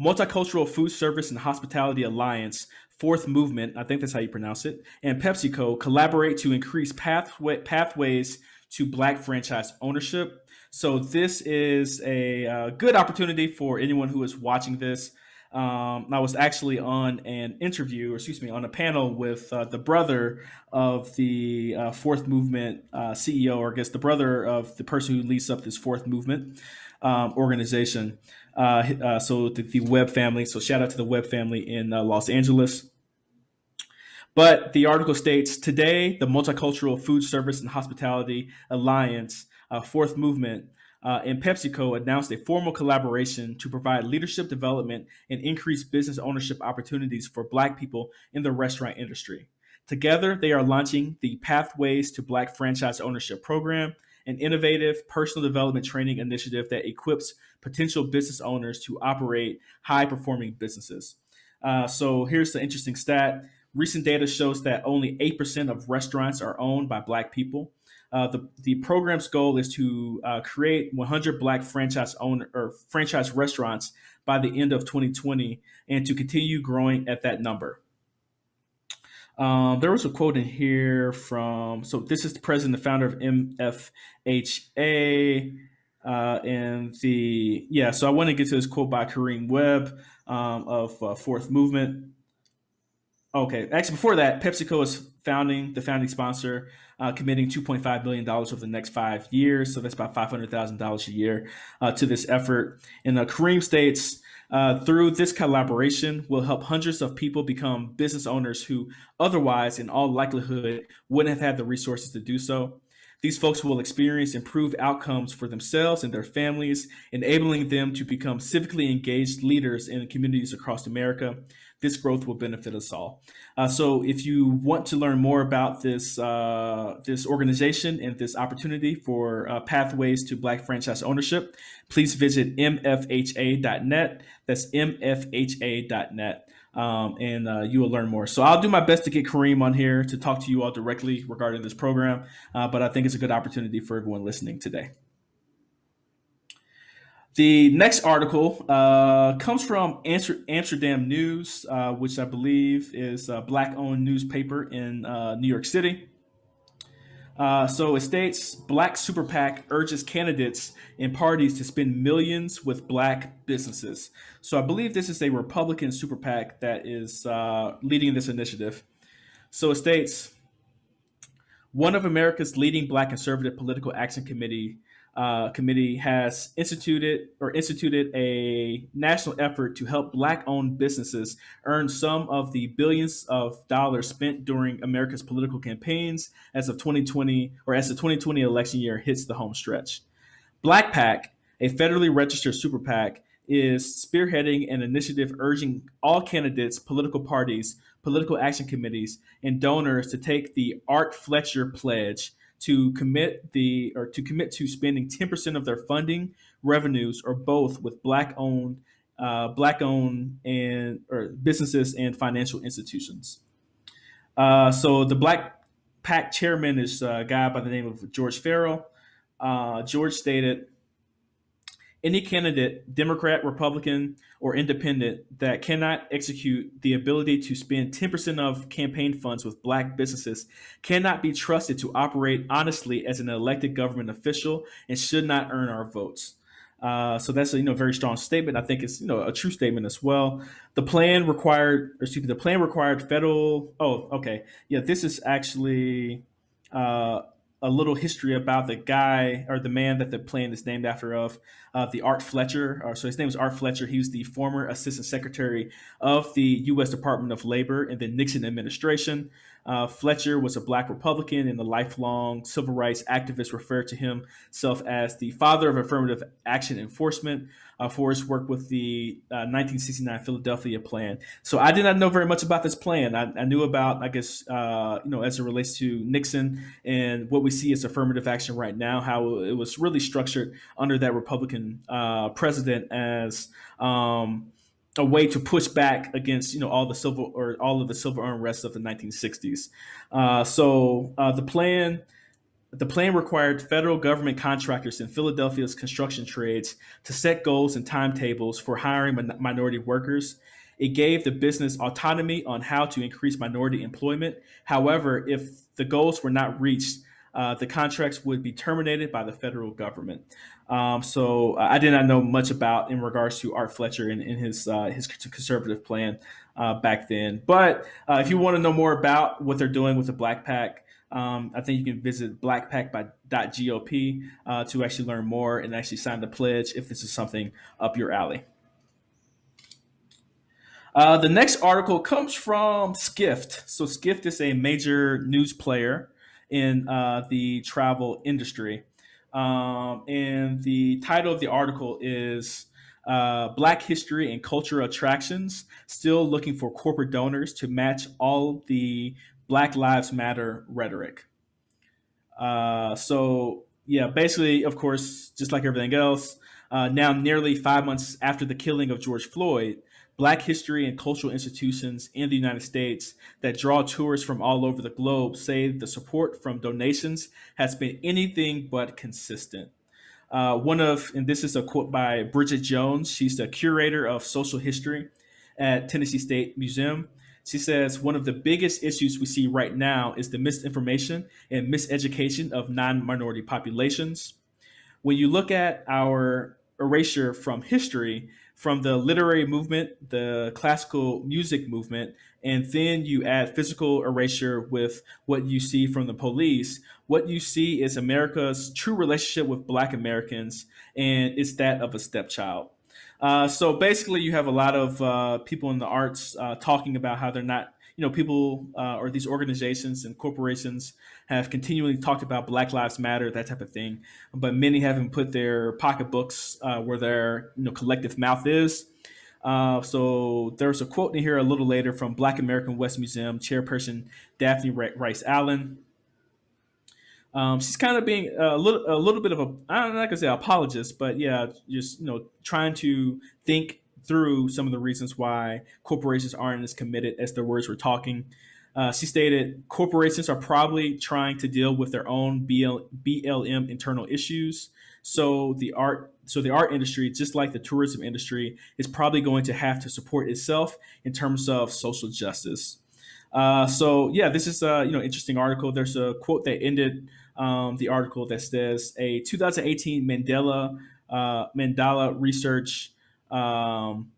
Multicultural Food Service and Hospitality Alliance, Fourth Movement, I think that's how you pronounce it, and PepsiCo collaborate to increase pathways to Black franchise ownership. So this is a good opportunity for anyone who is watching this. I was actually on on a panel with the brother of the Fourth Movement CEO, or I guess the brother of the person who leads up this Fourth Movement. organization. So the Webb family. So shout out to the Webb family in Los Angeles. But the article states today, the Multicultural Food Service and Hospitality Alliance, Fourth Movement, and PepsiCo announced a formal collaboration to provide leadership development and increase business ownership opportunities for Black people in the restaurant industry. Together, they are launching the Pathways to Black Franchise Ownership program, an innovative personal development training initiative that equips potential business owners to operate high performing businesses. So here's the interesting stat. Recent data shows that only 8% of restaurants are owned by Black people. The program's goal is to create 100 Black franchise restaurants by the end of 2020 and to continue growing at that number. There was a quote in here so this is the president and founder of MFHA. So I want to get to this quote by Kareem Webb of Fourth Movement. Okay, actually, before that, PepsiCo is the founding sponsor, committing $2.5 billion over the next 5 years. So that's about $500,000 a year to this effort. And Kareem states, through this collaboration, will help hundreds of people become business owners who otherwise, in all likelihood, wouldn't have had the resources to do so. These folks will experience improved outcomes for themselves and their families, enabling them to become civically engaged leaders in communities across America. This growth will benefit us all. So if you want to learn more about this organization and this opportunity for pathways to Black franchise ownership, please visit mfha.net. That's mfha.net. And you will learn more. So I'll do my best to get Kareem on here to talk to you all directly regarding this program, but I think it's a good opportunity for everyone listening today. The next article comes from Amsterdam News, which I believe is a Black-owned newspaper in New York City. So it states, Black Super PAC urges candidates and parties to spend millions with Black businesses. So I believe this is a Republican Super PAC that is leading this initiative. So it states, one of America's leading Black conservative political action committee has instituted a national effort to help Black-owned businesses earn some of the billions of dollars spent during America's political campaigns as the 2020 election year hits the home stretch. Black PAC, a federally registered super PAC, is spearheading an initiative urging all candidates, political parties, political action committees, and donors to take the Art Fletcher pledge to commit to spending 10% of their funding, revenues, or both with Black-owned and or businesses and financial institutions. So the Black PAC chairman is a guy by the name of George Farrell. George stated, any candidate, Democrat, Republican, or independent, that cannot execute the ability to spend 10% of campaign funds with Black businesses cannot be trusted to operate honestly as an elected government official and should not earn our votes. So that's a very strong statement. I think it's a true statement as well. The plan required federal. Oh, okay, yeah. This is actually a little history about the guy or the man that the plan is named after the Art Fletcher. So his name is Art Fletcher. He was the former Assistant Secretary of the U.S. Department of Labor in the Nixon administration. Fletcher was a Black Republican and a lifelong civil rights activist, referred to himself as the father of affirmative action enforcement for his work with the 1969 Philadelphia Plan. So I did not know very much about this plan. I knew about, I guess, as it relates to Nixon and what we see as affirmative action right now, how it was really structured under that Republican president as a way to push back against all of the civil unrest of the 1960s. The plan required federal government contractors in Philadelphia's construction trades to set goals and timetables for hiring minority workers. It gave the business autonomy on how to increase minority employment. However, if the goals were not reached, the contracts would be terminated by the federal government. So I did not know much about in regards to Art Fletcher and his conservative plan back then. But if you want to know more about what they're doing with the Black PAC, I think you can visit blackpack.gop to actually learn more and actually sign the pledge if this is something up your alley. The next article comes from Skift. So Skift is a major news player in the travel industry. And the title of the article is Black History and Cultural Attractions Still Looking for Corporate Donors to Match All the Black Lives Matter Rhetoric. Yeah, basically, of course, just like everything else, now nearly 5 months after the killing of George Floyd, Black history and cultural institutions in the United States that draw tourists from all over the globe say the support from donations has been anything but consistent. And this is a quote by Bridget Jones. She's the curator of social history at Tennessee State Museum. She says one of the biggest issues we see right now is the misinformation and miseducation of non-minority populations. When you look at our erasure from history, from the literary movement, the classical music movement, and then you add physical erasure with what you see from the police, what you see is America's true relationship with Black Americans, and it's that of a stepchild. So basically, you have a lot of people in the arts talking about how they're not, people or these organizations and corporations have continually talked about Black Lives Matter, that type of thing, but many haven't put their pocketbooks where their collective mouth is. So there's a quote in here a little later from Black American West Museum chairperson Daphne Rice Allen. She's kind of being a little bit of a, I'm not gonna say apologist, but yeah, just trying to think through some of the reasons why corporations aren't as committed as their words were talking. She stated, corporations are probably trying to deal with their own BLM internal issues. So the art industry, just like the tourism industry, is probably going to have to support itself in terms of social justice. So yeah, this is a interesting article. There's a quote that ended the article that says a 2018 Mandela research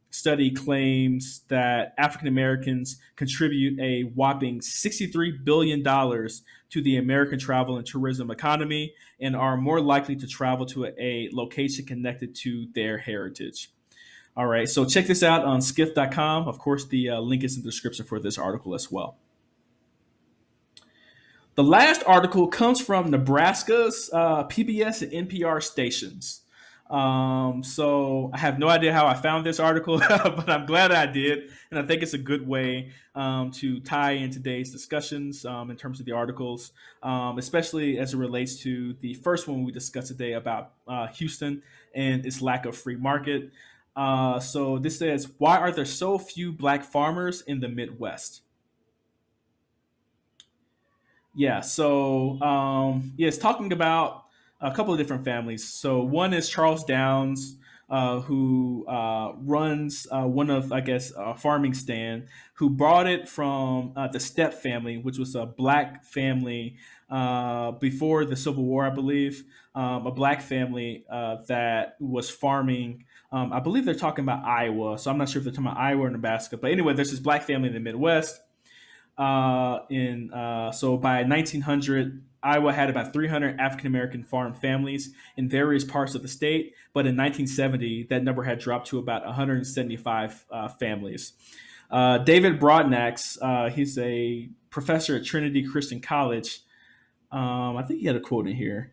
study claims that African Americans contribute a whopping $63 billion to the American travel and tourism economy and are more likely to travel to a location connected to their heritage. All right, so check this out on skiff.com. Of course, the link is in the description for this article as well. The last article comes from Nebraska's PBS and NPR stations. So I have no idea how I found this article, but I'm glad I did. And I think it's a good way to tie in today's discussions in terms of the articles, especially as it relates to the first one we discussed today about Houston and its lack of free market. So this says, why are there so few Black farmers in the Midwest? Yeah, so it's talking about a couple of different families. So one is Charles Downs, who runs one of, I guess, a farming stand, who brought it from the Stepp family, which was a Black family before the Civil War, I believe, a Black family that was farming. I believe they're talking about Iowa, so I'm not sure if they're talking about Iowa or Nebraska. But anyway, there's this Black family in the Midwest. So by 1900, Iowa had about 300 African American farm families in various parts of the state, but in 1970, that number had dropped to about 175 families. David Broadnax, he's a professor at Trinity Christian College. I think he had a quote in here.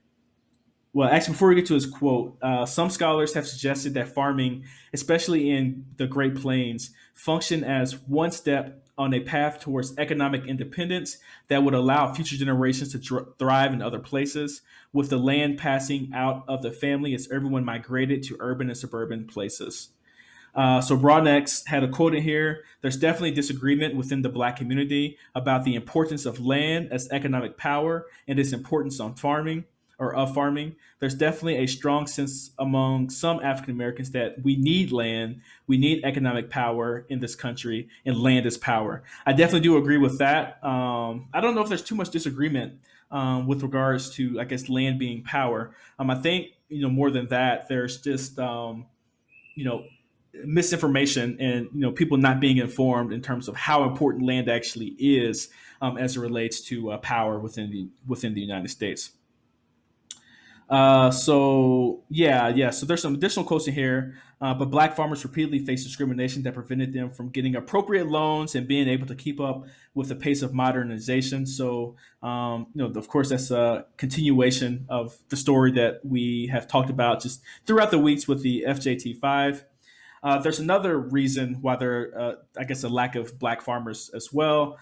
Well, actually, before we get to his quote, some scholars have suggested that farming, especially in the Great Plains, function as one step on a path towards economic independence that would allow future generations to thrive in other places, with the land passing out of the family as everyone migrated to urban and suburban places. So Broadnax had a quote in here. There's definitely disagreement within the Black community about the importance of land as economic power and its importance on farming. Or of farming. There's definitely a strong sense among some African Americans that we need land, we need economic power in this country, and land is power. I definitely do agree with that. I don't know if there's too much disagreement with regards to, I guess, land being power. I think more than that, there's just misinformation and people not being informed in terms of how important land actually is as it relates to power within the United States. So there's some additional quotes in here. But black farmers repeatedly faced discrimination that prevented them from getting appropriate loans and being able to keep up with the pace of modernization. So, of course, that's a continuation of the story that we have talked about just throughout the weeks with the FJT5. There's another reason why I guess, a lack of black farmers as well.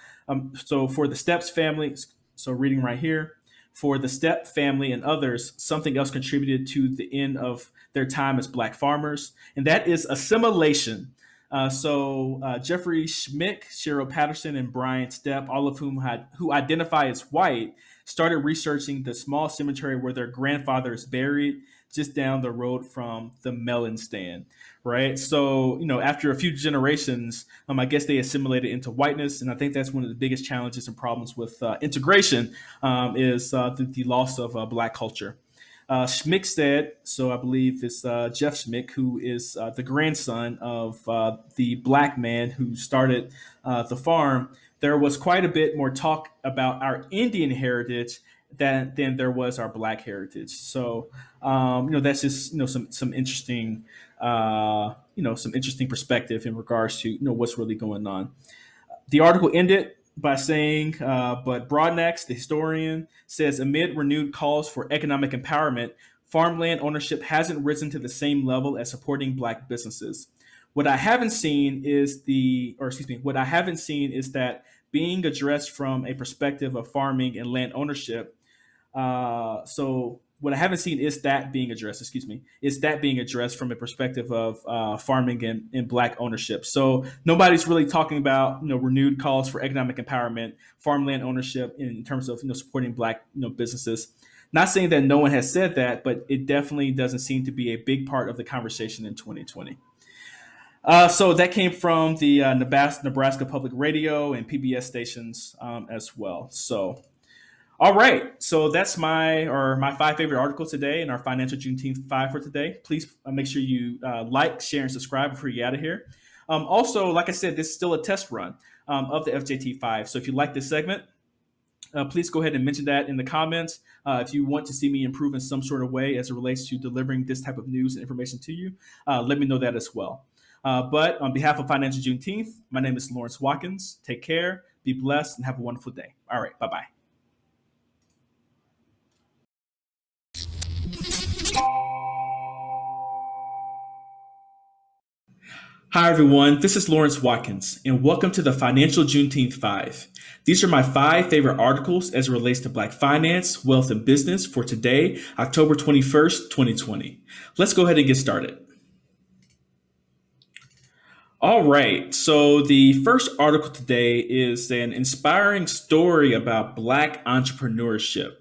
So for the Steps family, so reading right here, for the Stepp family and others, something else contributed to the end of their time as black farmers, and that is assimilation. Jeffrey Schmick, Cheryl Patterson, and Brian Stepp, all of who identify as white, started researching the small cemetery where their grandfather is buried just down the road from the melon stand, right? So, after a few generations, I guess they assimilated into whiteness. And I think that's one of the biggest challenges and problems with integration is the loss of black culture. Schmick said, so I believe it's Jeff Schmick, who is the grandson of the black man who started the farm. There was quite a bit more talk about our Indian heritage than there was our black heritage. So, that's just, some interesting, some interesting perspective in regards to, what's really going on. The article ended by saying, but Broadnax, the historian, says amid renewed calls for economic empowerment, farmland ownership hasn't risen to the same level as supporting black businesses. What I haven't seen is that being addressed from a perspective of farming and land ownership. So what I haven't seen is that being addressed, from a perspective of farming and black ownership. So nobody's really talking about, renewed calls for economic empowerment, farmland ownership in terms of, supporting black, businesses. Not saying that no one has said that, but it definitely doesn't seem to be a big part of the conversation in 2020. So that came from the Nebraska Public Radio and PBS stations as well. So, all right. So that's my 5 favorite articles today in our Financial Juneteenth 5 for today. Please make sure you like, share, and subscribe before you get out of here. Also, like I said, this is still a test run of the FJT5. So if you like this segment, please go ahead and mention that in the comments. If you want to see me improve in some sort of way as it relates to delivering this type of news and information to you, let me know that as well. But on behalf of Financial Juneteenth, my name is Lawrence Watkins. Take care, be blessed, and have a wonderful day. All right, bye-bye. Hi, everyone. This is Lawrence Watkins, and welcome to the Financial Juneteenth 5. These are my 5 favorite articles as it relates to Black finance, wealth, and business for today, October 21st, 2020. Let's go ahead and get started. All right. So the first article today is an inspiring story about Black entrepreneurship.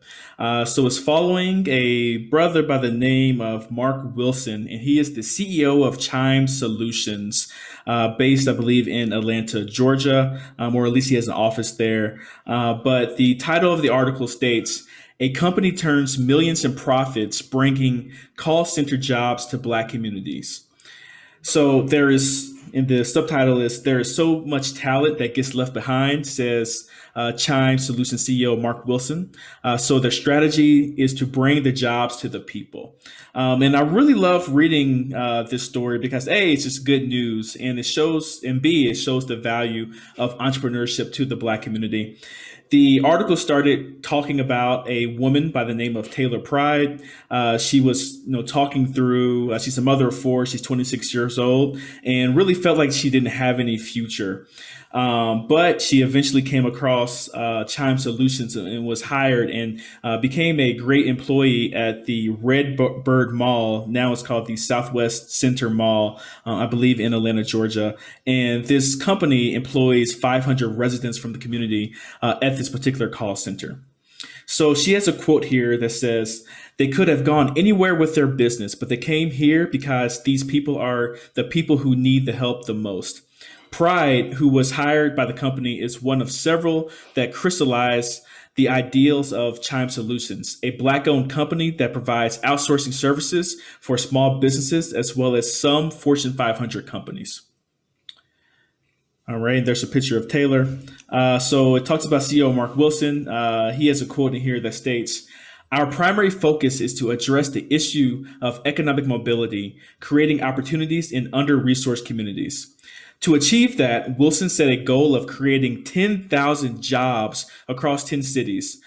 So it's following a brother by the name of Mark Wilson, and he is the CEO of Chime Solutions, based, I believe, in Atlanta, Georgia, or at least he has an office there. But the title of the article states, "A company turns millions in profits, bringing call center jobs to Black communities." So in the subtitle is, "There is so much talent that gets left behind," says Chime Solutions CEO Mark Wilson. So their strategy is to bring the jobs to the people. And I really love reading this story because A, it's just good news, and B, it shows the value of entrepreneurship to the Black community. The article started talking about a woman by the name of Taylor Pride. She was, talking through, she's a mother of 4, she's 26 years old, and really felt like she didn't have any future. But she eventually came across Chime Solutions and was hired and became a great employee at the Redbird Mall. Now it's called the Southwest Center Mall, I believe in Atlanta, Georgia. And this company employs 500 residents from the community at this particular call center. So she has a quote here that says, "They could have gone anywhere with their business, but they came here because these people are the people who need the help the most." Pride, who was hired by the company, is one of several that crystallized the ideals of Chime Solutions, a Black-owned company that provides outsourcing services for small businesses as well as some Fortune 500 companies. All right, there's a picture of Taylor. So it talks about CEO Mark Wilson. He has a quote in here that states, "Our primary focus is to address the issue of economic mobility, creating opportunities in under-resourced communities. To achieve that, Wilson set a goal of creating 10,000 jobs across 10 cities,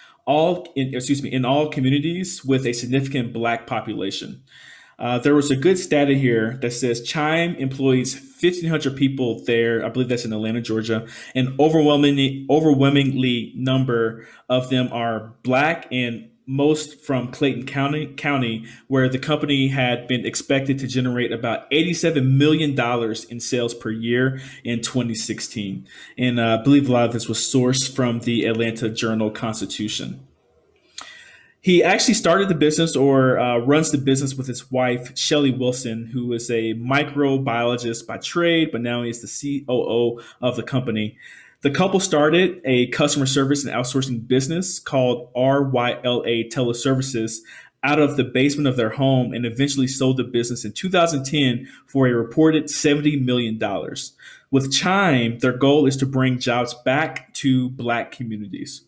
in all communities with a significant Black population." There was a good stat in here that says Chime employs 1,500 people there. I believe that's in Atlanta, Georgia, and overwhelmingly number of them are Black, and most from Clayton County, where the company had been expected to generate about $87 million in sales per year in 2016. And I believe a lot of this was sourced from the Atlanta Journal-Constitution. He actually started the business or runs the business with his wife, Shelly Wilson, who is a microbiologist by trade, but now he is the COO of the company. The couple started a customer service and outsourcing business called RYLA Teleservices out of the basement of their home and eventually sold the business in 2010 for a reported $70 million. With Chime, their goal is to bring jobs back to Black communities.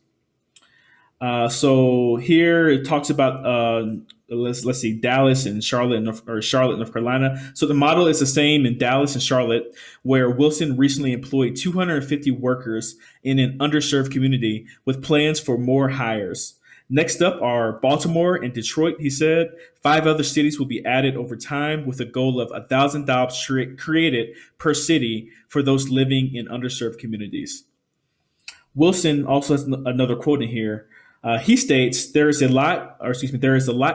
So here it talks about let's see, Dallas and Charlotte, North Carolina. So the model is the same in Dallas and Charlotte, where Wilson recently employed 250 workers in an underserved community with plans for more hires. Next up are Baltimore and Detroit, he said. 5 other cities will be added over time with a goal of 1,000 jobs created per city for those living in underserved communities. Wilson also has another quote in here. He states, there is a lot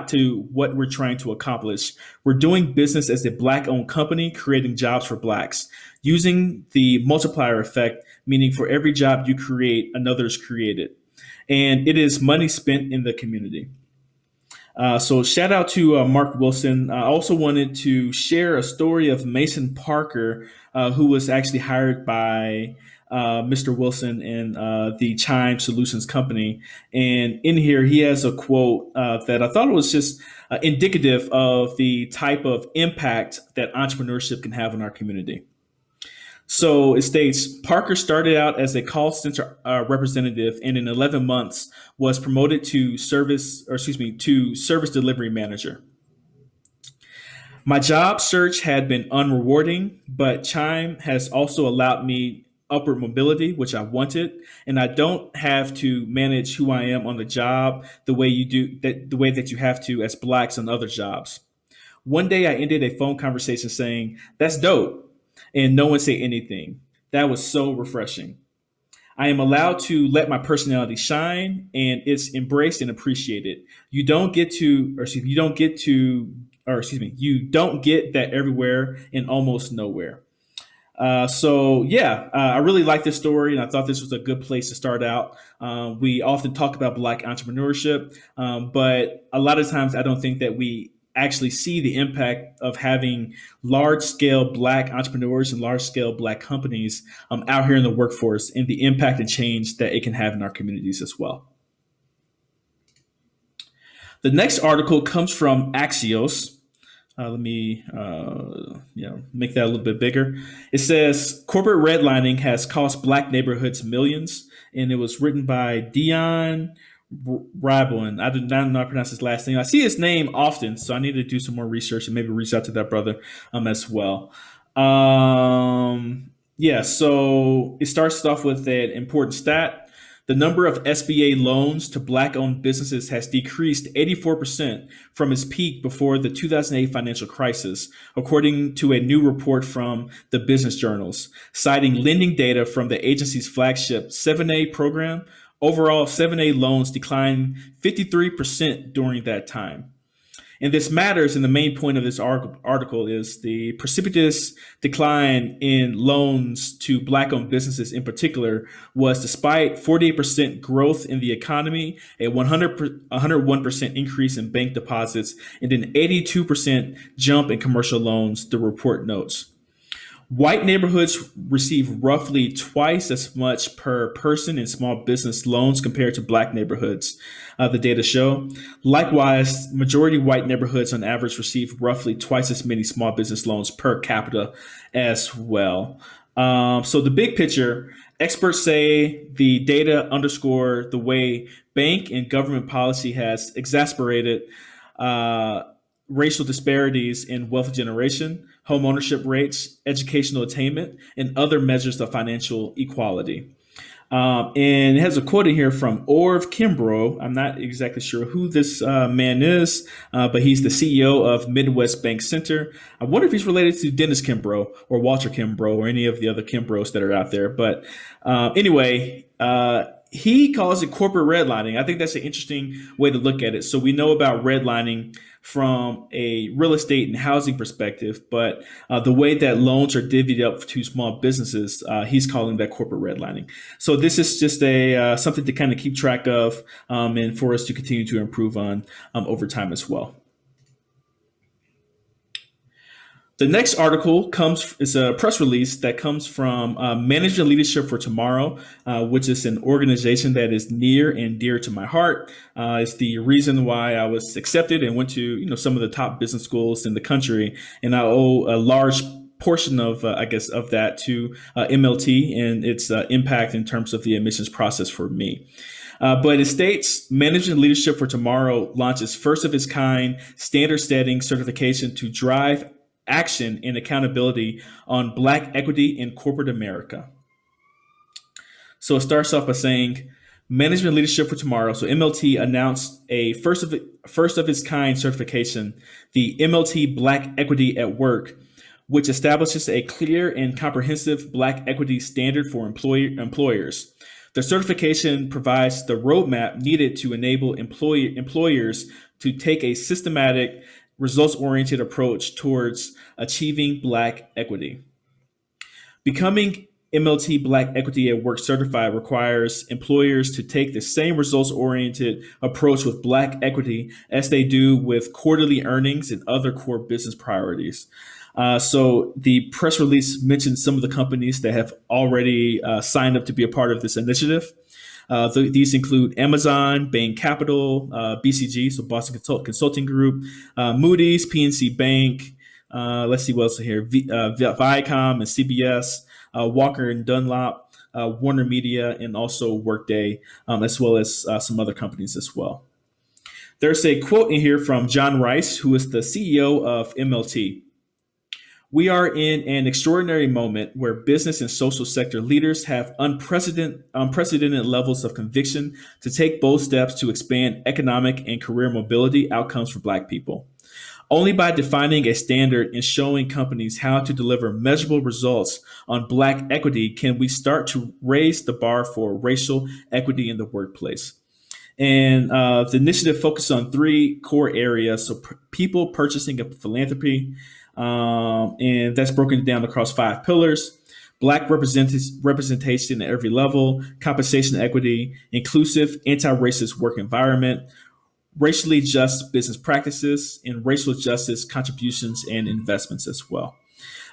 to what we're trying to accomplish. We're doing business as a Black-owned company, creating jobs for Blacks, using the multiplier effect, meaning for every job you create, another is created. And it is money spent in the community. So shout out to Mark Wilson. I also wanted to share a story of Mason Parker, who was actually hired by Mr. Wilson and the Chime Solutions Company. And in here, he has a quote that I thought was just indicative of the type of impact that entrepreneurship can have in our community. So it states, Parker started out as a call center representative and in 11 months was promoted to service delivery manager. My job search had been unrewarding, but Chime has also allowed me upward mobility, which I wanted, and I don't have to manage who I am on the job the way that you have to as Blacks on other jobs. One day I ended a phone conversation saying, "That's dope," and no one said anything. That was so refreshing. I am allowed to let my personality shine, and it's embraced and appreciated. You don't get that everywhere and almost nowhere. I really like this story, and I thought this was a good place to start out. We often talk about Black entrepreneurship, but a lot of times I don't think that we actually see the impact of having large-scale Black entrepreneurs and large-scale Black companies out here in the workforce, and the impact and change that it can have in our communities as well. The next article comes from Axios. Let me make that a little bit bigger. It says, corporate redlining has cost Black neighborhoods millions, and it was written by Dion Rabon. I did not know how to pronounce his last name. I see his name often, so I need to do some more research and maybe reach out to that brother as well. So it starts off with an important stat. The number of SBA loans to Black-owned businesses has decreased 84% from its peak before the 2008 financial crisis, according to a new report from the Business Journals, citing lending data from the agency's flagship 7A program. Overall, 7A loans declined 53% during that time. And this matters, and the main point of this article is the precipitous decline in loans to Black-owned businesses in particular was despite 48% growth in the economy, a 101% increase in bank deposits, and an 82% jump in commercial loans, the report notes. White neighborhoods receive roughly twice as much per person in small business loans compared to black neighborhoods, the data show. Likewise, majority white neighborhoods on average receive roughly twice as many small business loans per capita as well. So the big picture, experts say the data underscore the way bank and government policy has exacerbated uh, racial disparities in wealth generation, home ownership rates, educational attainment, and other measures of financial equality. And it has a quote in here from Orv Kimbrough. I'm not exactly sure who this man is, but he's the CEO of Midwest Bank Center. I wonder if he's related to Dennis Kimbrough or Walter Kimbrough or any of the other Kimbroughs that are out there. But anyway, he calls it corporate redlining. I think that's an interesting way to look at it. So we know about redlining from a real estate and housing perspective, but the way that loans are divvied up to small businesses, he's calling that corporate redlining. So this is just a something to kind of keep track of, and for us to continue to improve on over time as well. The next article is a press release that comes from Management Leadership for Tomorrow, which is an organization that is near and dear to my heart. It's the reason why I was accepted and went to some of the top business schools in the country, and I owe a large portion of of that to MLT and its impact in terms of the admissions process for me. But it states Management Leadership for Tomorrow launches first of its kind standard setting certification to drive action and accountability on Black equity in corporate America. So it starts off by saying Management Leadership for Tomorrow. So MLT announced a first of its kind certification, the MLT Black Equity at Work, which establishes a clear and comprehensive Black equity standard for employers. The certification provides the roadmap needed to enable employers to take a systematic, results-oriented approach towards achieving Black equity. Becoming MLT Black Equity at Work certified requires employers to take the same results-oriented approach with Black equity as they do with quarterly earnings and other core business priorities. So the press release mentions some of the companies that have already signed up to be a part of this initiative. These include Amazon, Bain Capital, BCG, so Boston Consulting Group, Moody's, PNC Bank. Let's see what else is here. Viacom and CBS, Walker and Dunlop, Warner Media, and also Workday, as well as some other companies as well. There's a quote in here from John Rice, who is the CEO of MLT. We are in an extraordinary moment where business and social sector leaders have unprecedented levels of conviction to take bold steps to expand economic and career mobility outcomes for Black people. Only by defining a standard and showing companies how to deliver measurable results on Black equity can we start to raise the bar for racial equity in the workplace. And the initiative focuses on three core areas. So people, purchasing, and philanthropy. And that's broken down across 5 pillars: Black representation at every level, compensation equity, inclusive anti-racist work environment, racially just business practices, and racial justice contributions and investments as well.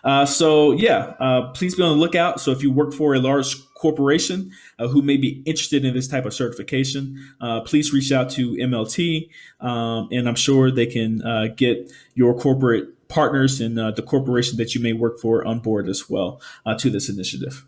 Please be on the lookout. So if you work for a large corporation who may be interested in this type of certification, please reach out to MLT, and I'm sure they can get your corporate partners in the corporation that you may work for on board as well to this initiative.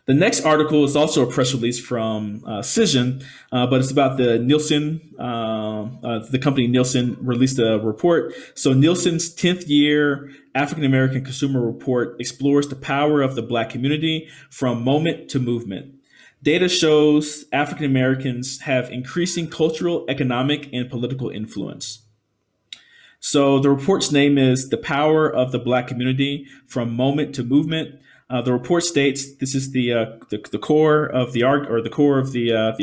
The next article is also a press release from Cision, but it's about the Nielsen, the company Nielsen released a report. So Nielsen's 10th year African American Consumer Report explores the power of the Black community from moment to movement. Data shows African Americans have increasing cultural, economic, and political influence. So the report's name is The Power of the Black Community from Moment to Movement. The report states, this is the core of the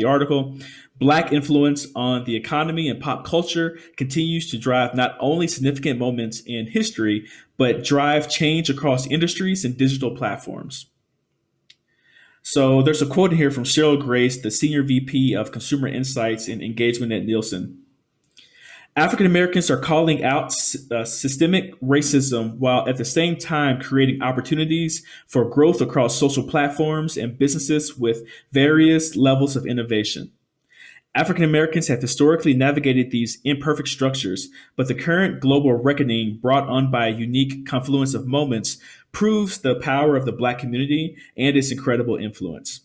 article. Black influence on the economy and pop culture continues to drive not only significant moments in history, but drive change across industries and digital platforms. So there's a quote here from Cheryl Grace, the Senior VP of Consumer Insights and Engagement at Nielsen. African Americans are calling out systemic racism while at the same time creating opportunities for growth across social platforms and businesses with various levels of innovation. African Americans have historically navigated these imperfect structures, but the current global reckoning brought on by a unique confluence of moments proves the power of the Black community and its incredible influence.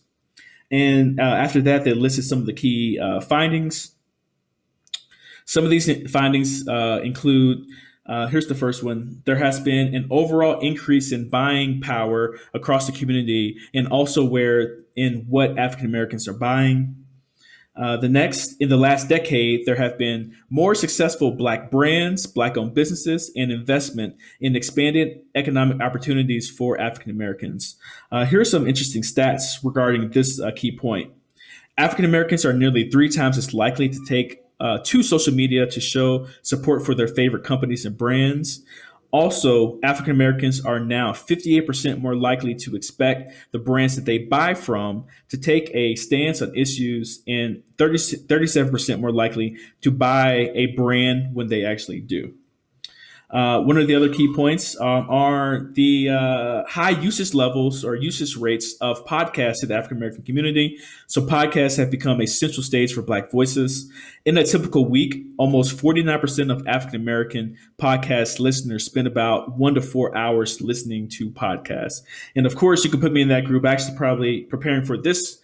And after that, they listed some of the key findings. Some of these findings include here's the first one. There has been an overall increase in buying power across the community and also what African Americans are buying. The next, in the last decade, there have been more successful Black brands, Black-owned businesses, and investment in expanded economic opportunities for African Americans. Here are some interesting stats regarding this key point. African Americans are nearly 3 times as likely to take to social media to show support for their favorite companies and brands. Also, African Americans are now 58% more likely to expect the brands that they buy from to take a stance on issues and 37% more likely to buy a brand when they actually do. One of the other key points are the high usage levels or usage rates of podcasts in the African American community. So podcasts have become a central stage for Black voices. In a typical week, almost 49% of African American podcast listeners spend about 1 to 4 hours listening to podcasts. And of course, you can put me in that group. Actually, probably preparing for this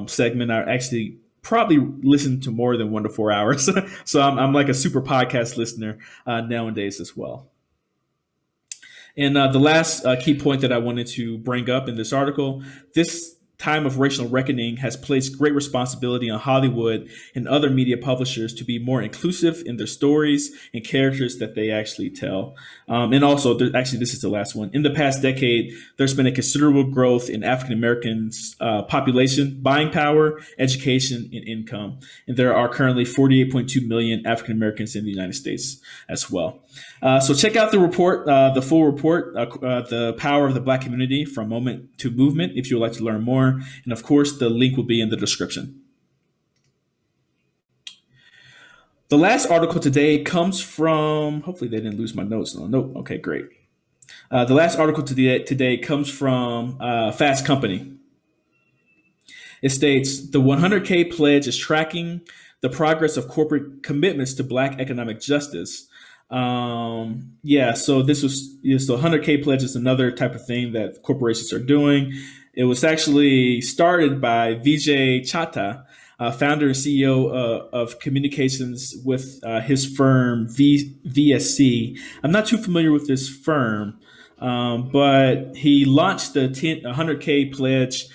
segment, I actually probably listen to more than 1 to 4 hours. So I'm like a super podcast listener nowadays as well. And the last key point that I wanted to bring up in this article, this time of racial reckoning has placed great responsibility on Hollywood and other media publishers to be more inclusive in their stories and characters that they actually tell. And also, actually, this is the last one. In the past decade, there's been a considerable growth in African Americans' population, buying power, education, and income. And there are currently 48.2 million African Americans in the United States as well. So check out the report, the full report, The Power of the Black Community from Moment to Movement, if you would like to learn more. And of course, the link will be in the description. The last article today comes from, hopefully they didn't lose my notes. Nope. Okay, great. The last article today comes from Fast Company. It states, the 100K pledge is tracking the progress of corporate commitments to Black economic justice. So this was, so 100K pledge is another type of thing that corporations are doing. It was actually started by Vijay Chatta, founder and CEO of communications with his firm VSC. I'm not too familiar with this firm, but he launched the 100K pledge.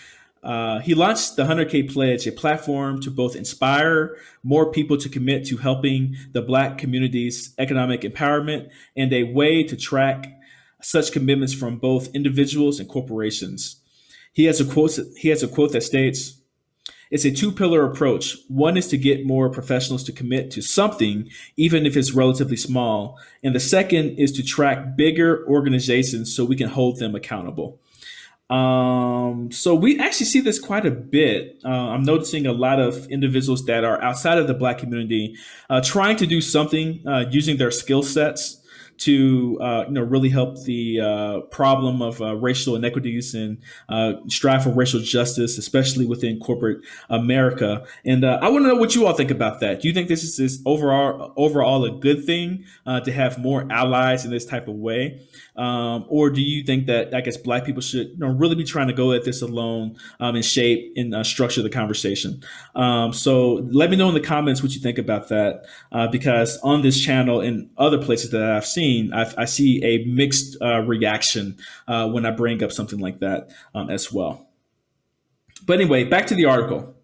He launched the 100K pledge, a platform to both inspire more people to commit to helping the Black community's economic empowerment and a way to track such commitments from both individuals and corporations. He has a quote that states, it's a 2-pillar approach. One is to get more professionals to commit to something, even if it's relatively small. And the second is to track bigger organizations so we can hold them accountable. So we actually see this quite a bit. I'm noticing a lot of individuals that are outside of the Black community trying to do something using their skill sets to really help the problem of racial inequities and strive for racial justice, especially within corporate America. And I want to know what you all think about that. Do you think this is overall a good thing to have more allies in this type of way? Or do you think that, I guess, Black people should really be trying to go at this alone and shape and structure the conversation? So let me know in the comments what you think about that, because on this channel and other places that I've seen, I see a mixed reaction when I bring up something like that as well. But anyway, back to the article.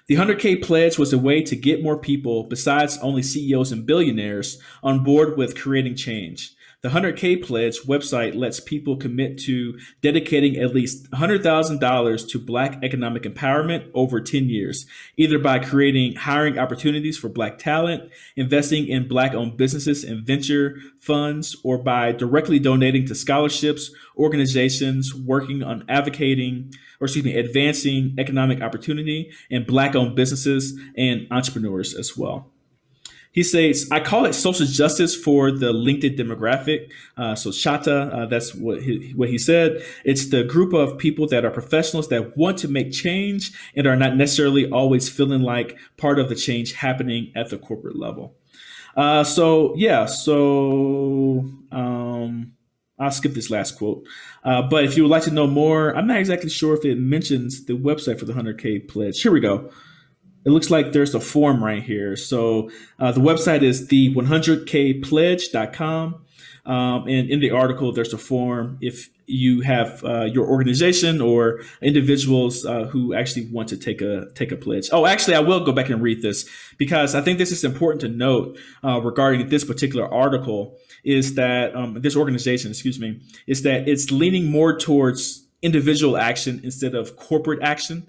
The 100K pledge was a way to get more people, besides only CEOs and billionaires, on board with creating change. The 100K pledge website lets people commit to dedicating at least $100,000 to Black economic empowerment over 10 years, either by creating hiring opportunities for Black talent, investing in Black-owned businesses and venture funds, or by directly donating to scholarships, organizations working on advancing economic opportunity in Black-owned businesses and entrepreneurs as well. He states, I call it social justice for the LinkedIn demographic. So Shata, that's what he said. It's the group of people that are professionals that want to make change and are not necessarily always feeling like part of the change happening at the corporate level. I'll skip this last quote. But if you would like to know more, I'm not exactly sure if it mentions the website for the 100K pledge. Here we go. It looks like there's a form right here. So the website is the 100kpledge.com. And in the article, there's a form if you have your organization or individuals who actually want to take a pledge. Oh, actually, I will go back and read this because I think this is important to note regarding this particular article is that this organization, is that it's leaning more towards individual action instead of corporate action.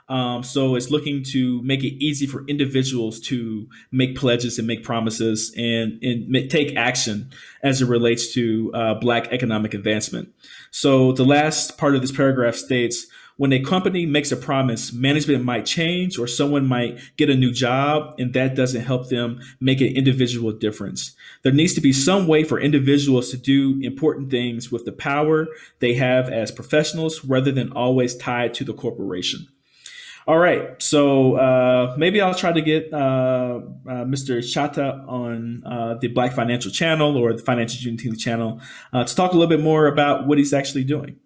So it's looking to make it easy for individuals to make pledges and make promises and take action as it relates to Black economic advancement. So the last part of this paragraph states, when a company makes a promise, management might change or someone might get a new job, and that doesn't help them make an individual difference. There needs to be some way for individuals to do important things with the power they have as professionals rather than always tied to the corporation. All right, so maybe I'll try to get Mr. Chata on the Black Financial Channel or the Financial Juneteenth channel to talk a little bit more about what he's actually doing.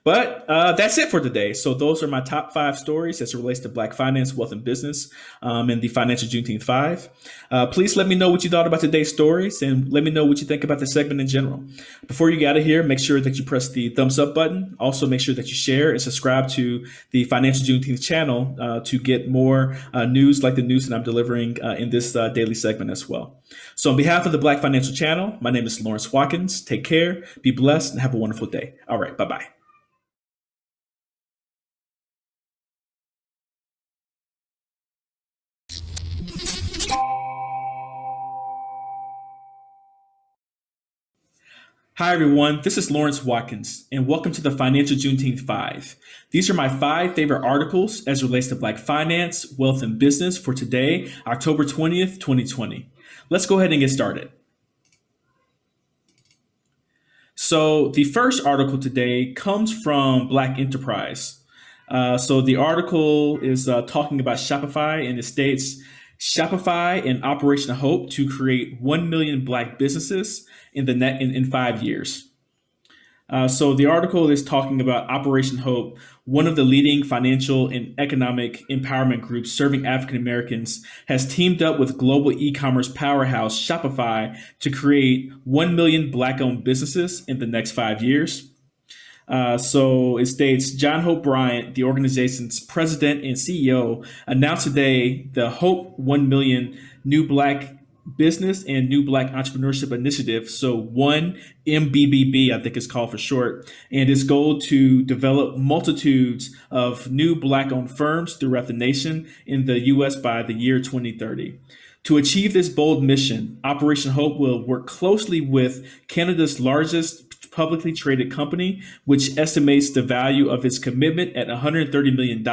But that's it for today. So those are my top 5 stories as it relates to Black finance, wealth, and business in the Financial Juneteenth 5. Please let me know what you thought about today's stories and let me know what you think about the segment in general. Before you get out of here, make sure that you press the thumbs up button. Also, make sure that you share and subscribe to the Financial Juneteenth channel to get more news like the news that I'm delivering in this daily segment as well. So on behalf of the Black Financial Channel, my name is Lawrence Watkins. Take care, be blessed, and have a wonderful day. All right, bye-bye. Hi, everyone. This is Lawrence Watkins, and welcome to the Financial Juneteenth 5. These are my 5 favorite articles as it relates to Black finance, wealth, and business for today, October 20th, 2020. Let's go ahead and get started. So the first article today comes from Black Enterprise. So the article is talking about Shopify, and it states, Shopify and Operation Hope to create 1 million Black businesses in 5 years. So the article is talking about Operation Hope, one of the leading financial and economic empowerment groups serving African Americans, has teamed up with global e-commerce powerhouse Shopify to create 1 million Black-owned businesses in the next 5 years. So it states, John Hope Bryant, the organization's president and CEO, announced today the Hope 1 Million New Black Business and New Black Entrepreneurship Initiative, so 1MBBB, I think it's called for short, and its goal to develop multitudes of new Black-owned firms throughout the nation in the U.S. by the year 2030. To achieve this bold mission, Operation Hope will work closely with Canada's largest publicly traded company, which estimates the value of its commitment at $130 million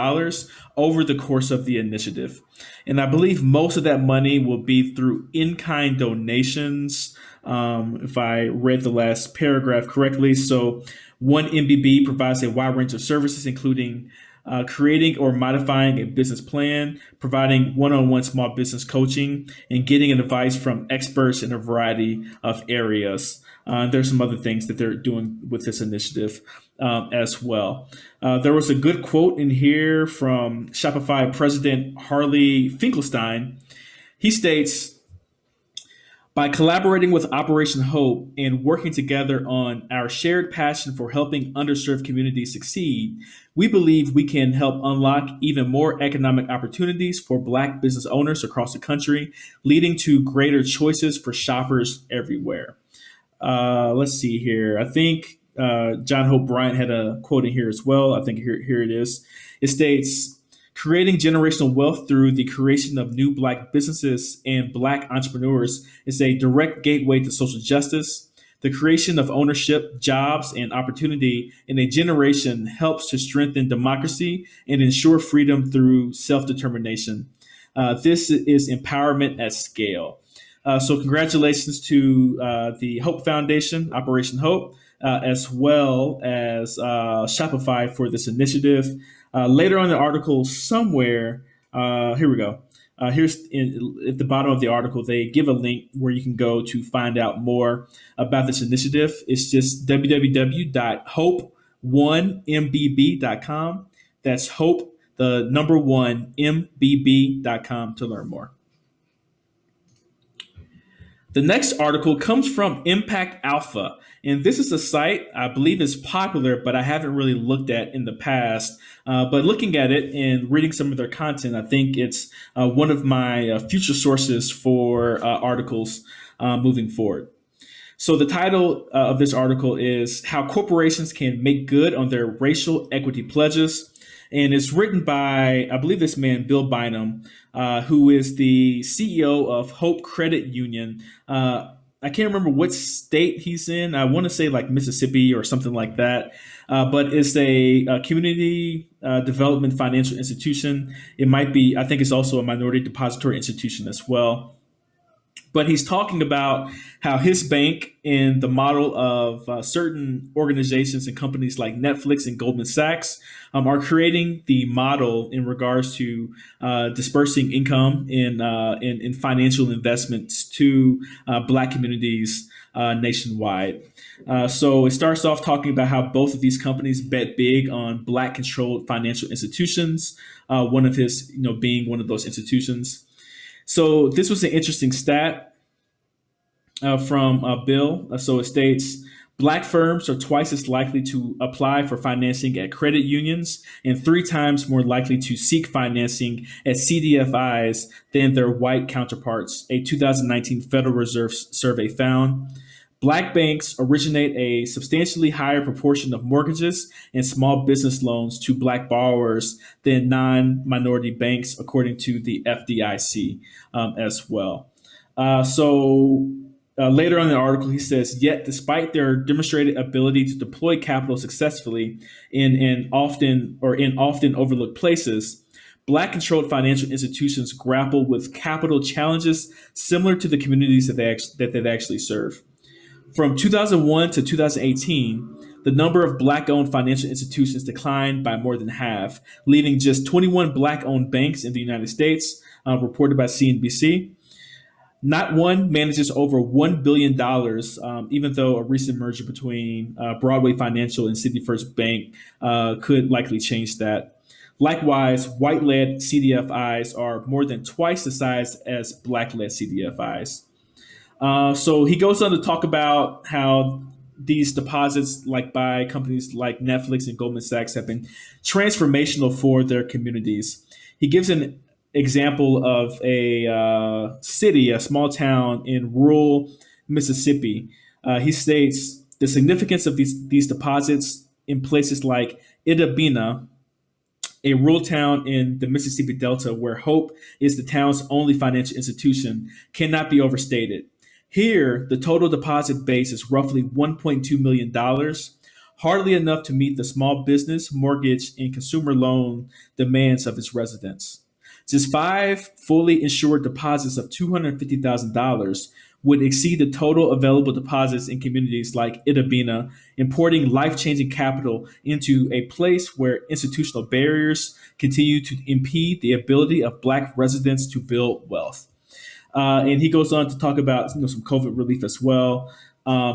over the course of the initiative. And I believe most of that money will be through in-kind donations, if I read the last paragraph correctly. So 1MBB provides a wide range of services, including creating or modifying a business plan, providing one-on-one small business coaching, and getting advice from experts in a variety of areas. There's some other things that they're doing with this initiative as well. There was a good quote in here from Shopify President Harley Finkelstein. He states, by collaborating with Operation Hope and working together on our shared passion for helping underserved communities succeed, we believe we can help unlock even more economic opportunities for Black business owners across the country, leading to greater choices for shoppers everywhere. Let's see here. I think John Hope Bryant had a quote in here as well. I think here it is. It states, creating generational wealth through the creation of new Black businesses and Black entrepreneurs is a direct gateway to social justice. The creation of ownership, jobs, and opportunity in a generation helps to strengthen democracy and ensure freedom through self-determination. This is empowerment at scale. So congratulations to the Hope Foundation, Operation Hope, as well as Shopify for this initiative. Later on in the article, somewhere, here we go. At the bottom of the article, they give a link where you can go to find out more about this initiative. It's just www.hope1mbb.com. That's hope, the number one, mbb.com to learn more. The next article comes from Impact Alpha, and this is a site I believe is popular, but I haven't really looked at in the past. But looking at it and reading some of their content, I think it's one of my future sources for articles moving forward. So the title of this article is How Corporations Can Make Good on Their Racial Equity Pledges. And it's written by, I believe, this man, Bill Bynum, who is the CEO of Hope Credit Union. I can't remember what state he's in. I want to say like Mississippi or something like that. But it's a community development financial institution. It might be, I think it's also a minority depository institution as well. But he's talking about how his bank and the model of certain organizations and companies like Netflix and Goldman Sachs are creating the model in regards to dispersing income in financial investments to Black communities nationwide. So it starts off talking about how both of these companies bet big on Black-controlled financial institutions, one of his, being one of those institutions. So this was an interesting stat from Bill. So it states, Black firms are twice as likely to apply for financing at credit unions and 3 times more likely to seek financing at CDFIs than their white counterparts, a 2019 Federal Reserve survey found. Black banks originate a substantially higher proportion of mortgages and small business loans to Black borrowers than non-minority banks, according to the FDIC as well. Later on in the article, he says, yet despite their demonstrated ability to deploy capital successfully in often overlooked places, Black-controlled financial institutions grapple with capital challenges similar to the communities that they actually serve. From 2001 to 2018, the number of Black-owned financial institutions declined by more than half, leaving just 21 Black-owned banks in the United States, reported by CNBC. Not one manages over $1 billion, even though a recent merger between Broadway Financial and City First Bank could likely change that. Likewise, white-led CDFIs are more than twice the size as Black-led CDFIs. So he goes on to talk about how these deposits, like by companies like Netflix and Goldman Sachs, have been transformational for their communities. He gives an example of a city, a small town in rural Mississippi. He states the significance of these deposits in places like Itabena, a rural town in the Mississippi Delta where Hope is the town's only financial institution, cannot be overstated. Here, the total deposit base is roughly $1.2 million, hardly enough to meet the small business, mortgage, and consumer loan demands of its residents. Just 5 fully insured deposits of $250,000 would exceed the total available deposits in communities like Itabena, importing life-changing capital into a place where institutional barriers continue to impede the ability of Black residents to build wealth. And he goes on to talk about some COVID relief as well.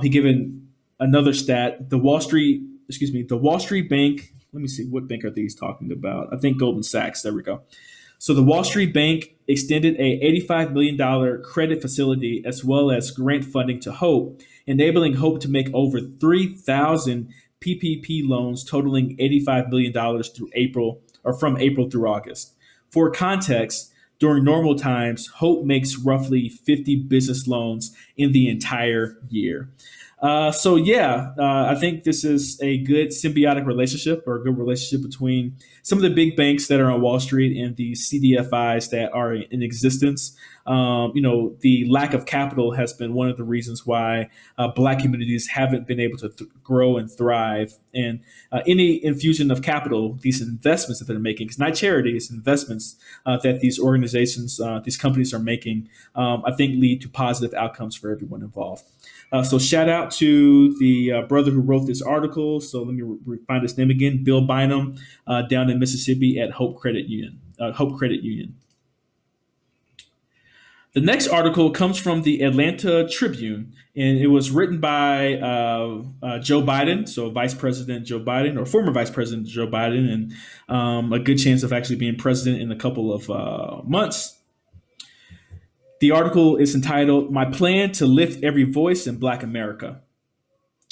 He given another stat: the Wall Street Bank. Let me see, what bank are these talking about? I think Goldman Sachs. There we go. So the Wall Street Bank extended a $85 million credit facility as well as grant funding to Hope, enabling Hope to make over 3,000 PPP loans totaling $85 million from April through August. For context, during normal times, Hope makes roughly 50 business loans in the entire year. I think this is a good symbiotic relationship, or a good relationship between some of the big banks that are on Wall Street and the CDFIs that are in existence. the lack of capital has been one of the reasons why Black communities haven't been able to grow and thrive. And any infusion of capital, these investments that they're making, it's not charity, it's investments that these organizations, these companies are making, I think lead to positive outcomes for everyone involved. So shout out to the brother who wrote this article. So let me find his name again, Bill Bynum, down in Mississippi at Hope Credit Union. The next article comes from the Atlanta Tribune, and it was written by Joe Biden, so Vice President Joe Biden, or former Vice President Joe Biden, and a good chance of actually being president in a couple of months. The article is entitled, "My Plan to Lift Every Voice in Black America."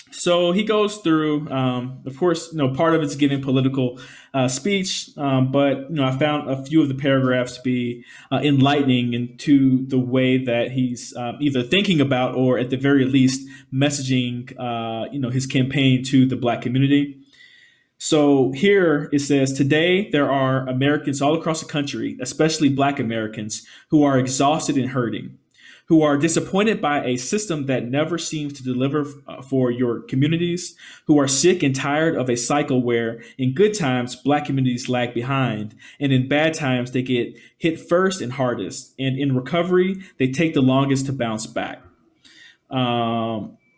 So he goes through, of course, part of it's giving political speech, but I found a few of the paragraphs to be enlightening into the way that he's either thinking about or, at the very least, messaging, his campaign to the Black community. So here it says, today there are Americans all across the country, especially Black Americans, who are exhausted and hurting, who are disappointed by a system that never seems to deliver for your communities, who are sick and tired of a cycle where in good times, Black communities lag behind, and in bad times, they get hit first and hardest, and in recovery, they take the longest to bounce back.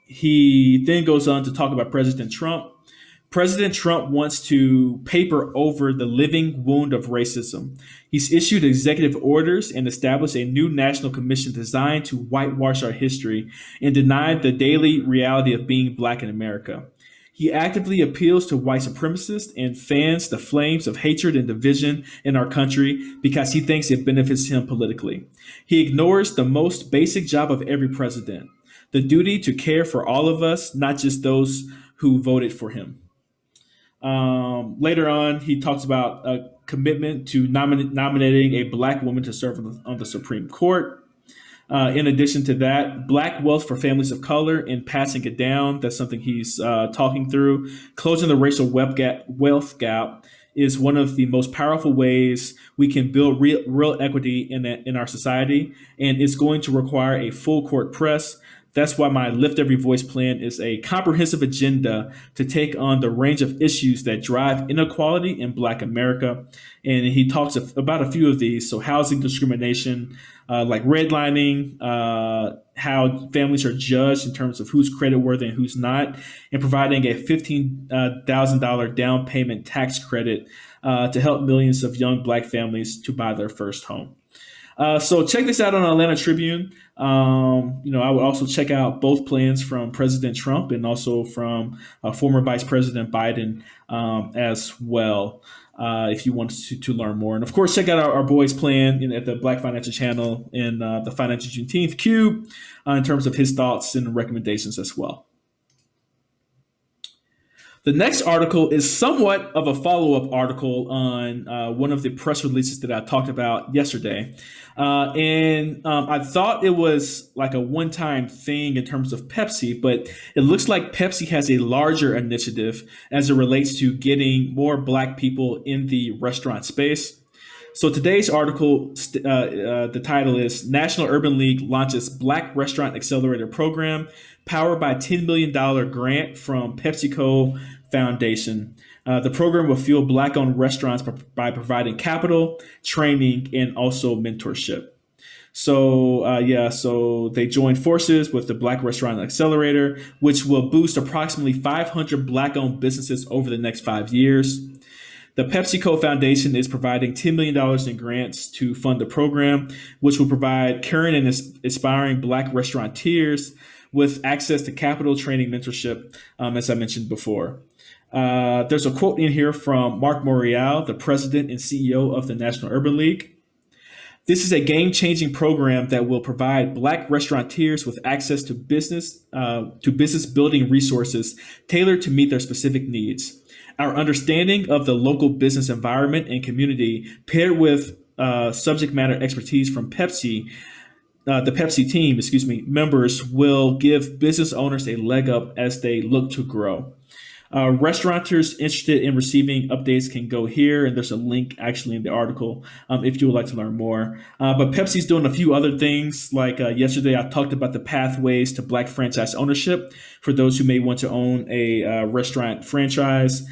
He then goes on to talk about President Trump. President Trump wants to paper over the living wound of racism. He's issued executive orders and established a new national commission designed to whitewash our history and deny the daily reality of being Black in America. He actively appeals to white supremacists and fans the flames of hatred and division in our country because he thinks it benefits him politically. He ignores the most basic job of every president, the duty to care for all of us, not just those who voted for him. Later on, he talks about a commitment to nominating a Black woman to serve on the Supreme Court. In addition to that, Black wealth for families of color and passing it down. That's something he's talking through. Closing the racial wealth gap is one of the most powerful ways we can build real equity in our society, and it's going to require a full court press. That's why my Lift Every Voice plan is a comprehensive agenda to take on the range of issues that drive inequality in Black America. And he talks about a few of these. So housing discrimination, like redlining, how families are judged in terms of who's creditworthy and who's not, and providing a $15,000 down payment tax credit to help millions of young Black families to buy their first home. So check this out on Atlanta Tribune. I would also check out both plans from President Trump and also from former Vice President Biden as well, if you want to learn more. And of course, check out our boys' plan at the Black Financial Channel and the Financial Juneteenth Cube in terms of his thoughts and recommendations as well. The next article is somewhat of a follow-up article on one of the press releases that I talked about yesterday. I thought it was like a one-time thing in terms of Pepsi, but it looks like Pepsi has a larger initiative as it relates to getting more Black people in the restaurant space. So today's article, the title is National Urban League launches Black Restaurant Accelerator Program, powered by $10 million grant from PepsiCo Foundation. The program will fuel Black-owned restaurants by providing capital, training, and also mentorship. So they joined forces with the Black Restaurant Accelerator, which will boost approximately 500 Black-owned businesses over the next 5 years. The PepsiCo Foundation is providing $10 million in grants to fund the program, which will provide current and aspiring Black restaurateurs with access to capital, training, mentorship, as I mentioned before. There's a quote in here from Mark Morial, the president and CEO of the National Urban League. This is a game-changing program that will provide Black restaurateurs with access to business building resources tailored to meet their specific needs. Our understanding of the local business environment and community, paired with subject matter expertise from Pepsi, the Pepsi team, members will give business owners a leg up as they look to grow. Restaurateurs interested in receiving updates can go here, and there's a link actually in the article if you would like to learn more. But Pepsi's doing a few other things. Like yesterday, I talked about the pathways to Black franchise ownership for those who may want to own a restaurant franchise.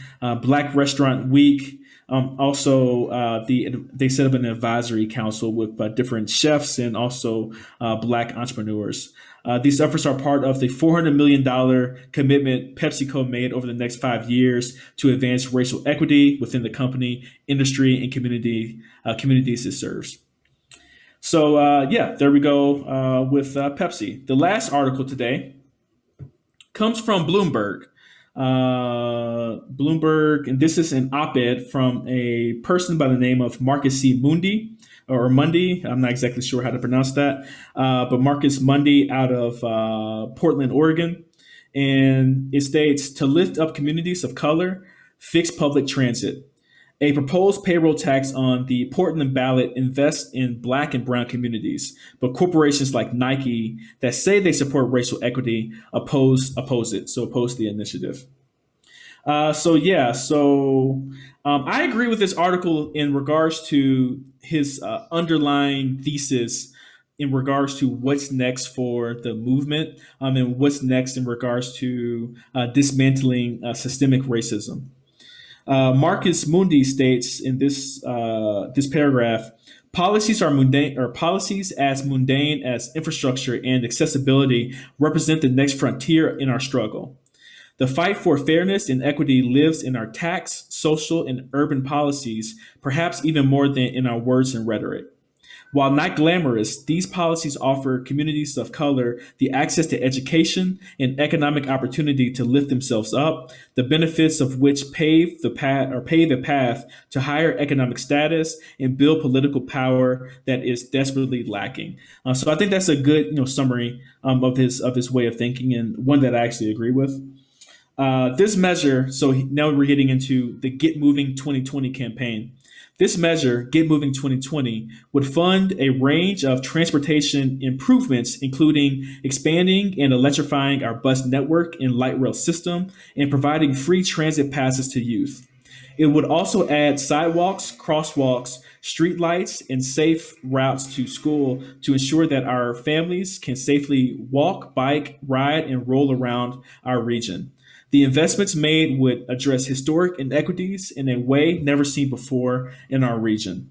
Black Restaurant Week. They set up an advisory council with different chefs and also Black entrepreneurs. These efforts are part of the $400 million commitment PepsiCo made over the next 5 years to advance racial equity within the company, industry, and communities it serves. So, there we go with Pepsi. The last article today comes from Bloomberg. Bloomberg, and this is an op-ed from a person by the name of Marcus C. Mundy. I'm not exactly sure how to pronounce that, but Marcus Mundy out of Portland, Oregon. And it states, to lift up communities of color, fix public transit. A proposed payroll tax on the Portland ballot invests in Black and brown communities, but corporations like Nike that say they support racial equity oppose it. So oppose the initiative. I agree with this article in regards to his underlying thesis in regards to what's next for the movement and what's next in regards to dismantling systemic racism. Marcus Mundy states in this paragraph, policies as mundane as infrastructure and accessibility represent the next frontier in our struggle. The fight for fairness and equity lives in our tax, social, and urban policies, perhaps even more than in our words and rhetoric. While not glamorous, these policies offer communities of color the access to education and economic opportunity to lift themselves up, the benefits of which pave the path to higher economic status and build political power that is desperately lacking. So I think that's a good summary of his way of thinking, and one that I actually agree with. This measure, so now we're getting into the Get Moving 2020 campaign. This measure, Get Moving 2020, would fund a range of transportation improvements, including expanding and electrifying our bus network and light rail system and providing free transit passes to youth. It would also add sidewalks, crosswalks, street lights, and safe routes to school to ensure that our families can safely walk, bike, ride, and roll around our region. The investments made would address historic inequities in a way never seen before in our region.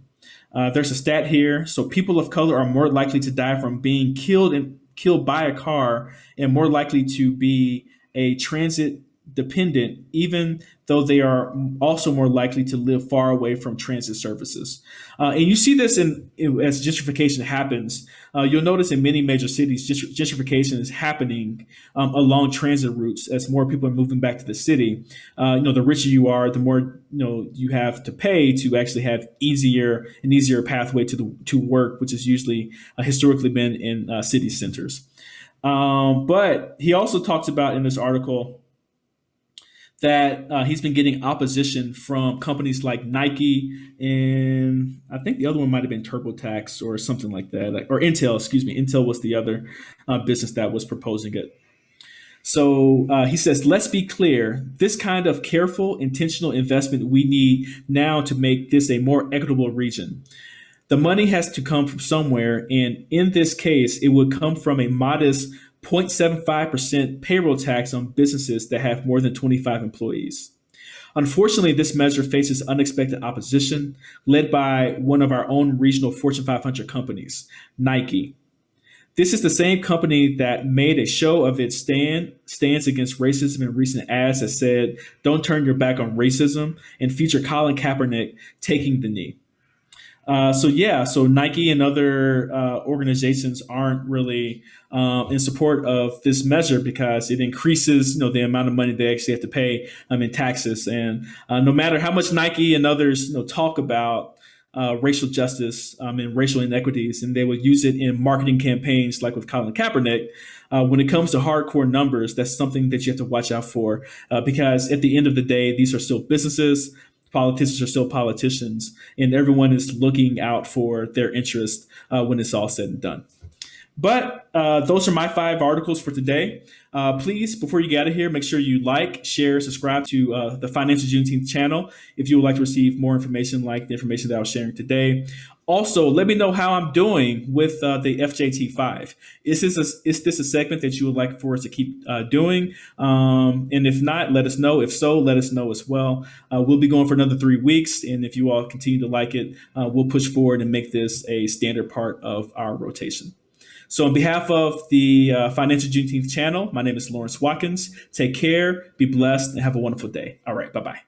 There's a stat here. So people of color are more likely to die from being killed by a car and more likely to be a transit dependent, even though they are also more likely to live far away from transit services. And you see this as gentrification happens. You'll notice in many major cities, gentrification is happening along transit routes as more people are moving back to the city. The richer you are, the more you have to pay to actually have an easier pathway to work, which has usually historically been in city centers. But he also talks about in this article that he's been getting opposition from companies like Nike, and I think the other one might have been TurboTax or something like that, or Intel, excuse me. Intel was the other business that was proposing it. So he says, let's be clear, this kind of careful, intentional investment we need now to make this a more equitable region. The money has to come from somewhere, and in this case, it would come from a modest 0.75% payroll tax on businesses that have more than 25 employees. Unfortunately, this measure faces unexpected opposition led by one of our own regional Fortune 500 companies, Nike. This is the same company that made a show of its stance against racism in recent ads that said, "Don't turn your back on racism," and featured Colin Kaepernick taking the knee. So Nike and other organizations aren't really in support of this measure because it increases, the amount of money they actually have to pay in taxes. And no matter how much Nike and others, talk about racial justice and racial inequities, and they would use it in marketing campaigns like with Colin Kaepernick, when it comes to hardcore numbers, that's something that you have to watch out for because at the end of the day, these are still businesses. Politicians are still politicians, and everyone is looking out for their interest when it's all said and done. But those are my 5 articles for today. Please, before you get out of here, make sure you like, share, subscribe to the Financial Juneteenth channel if you would like to receive more information like the information that I was sharing today. Also, let me know how I'm doing with the FJT5. Is this a segment that you would like for us to keep doing? And if not, let us know. If so, let us know as well. We'll be going for another 3 weeks. And if you all continue to like it, we'll push forward and make this a standard part of our rotation. So on behalf of the Financial Juneteenth channel, my name is Lawrence Watkins. Take care, be blessed, and have a wonderful day. All right, bye-bye.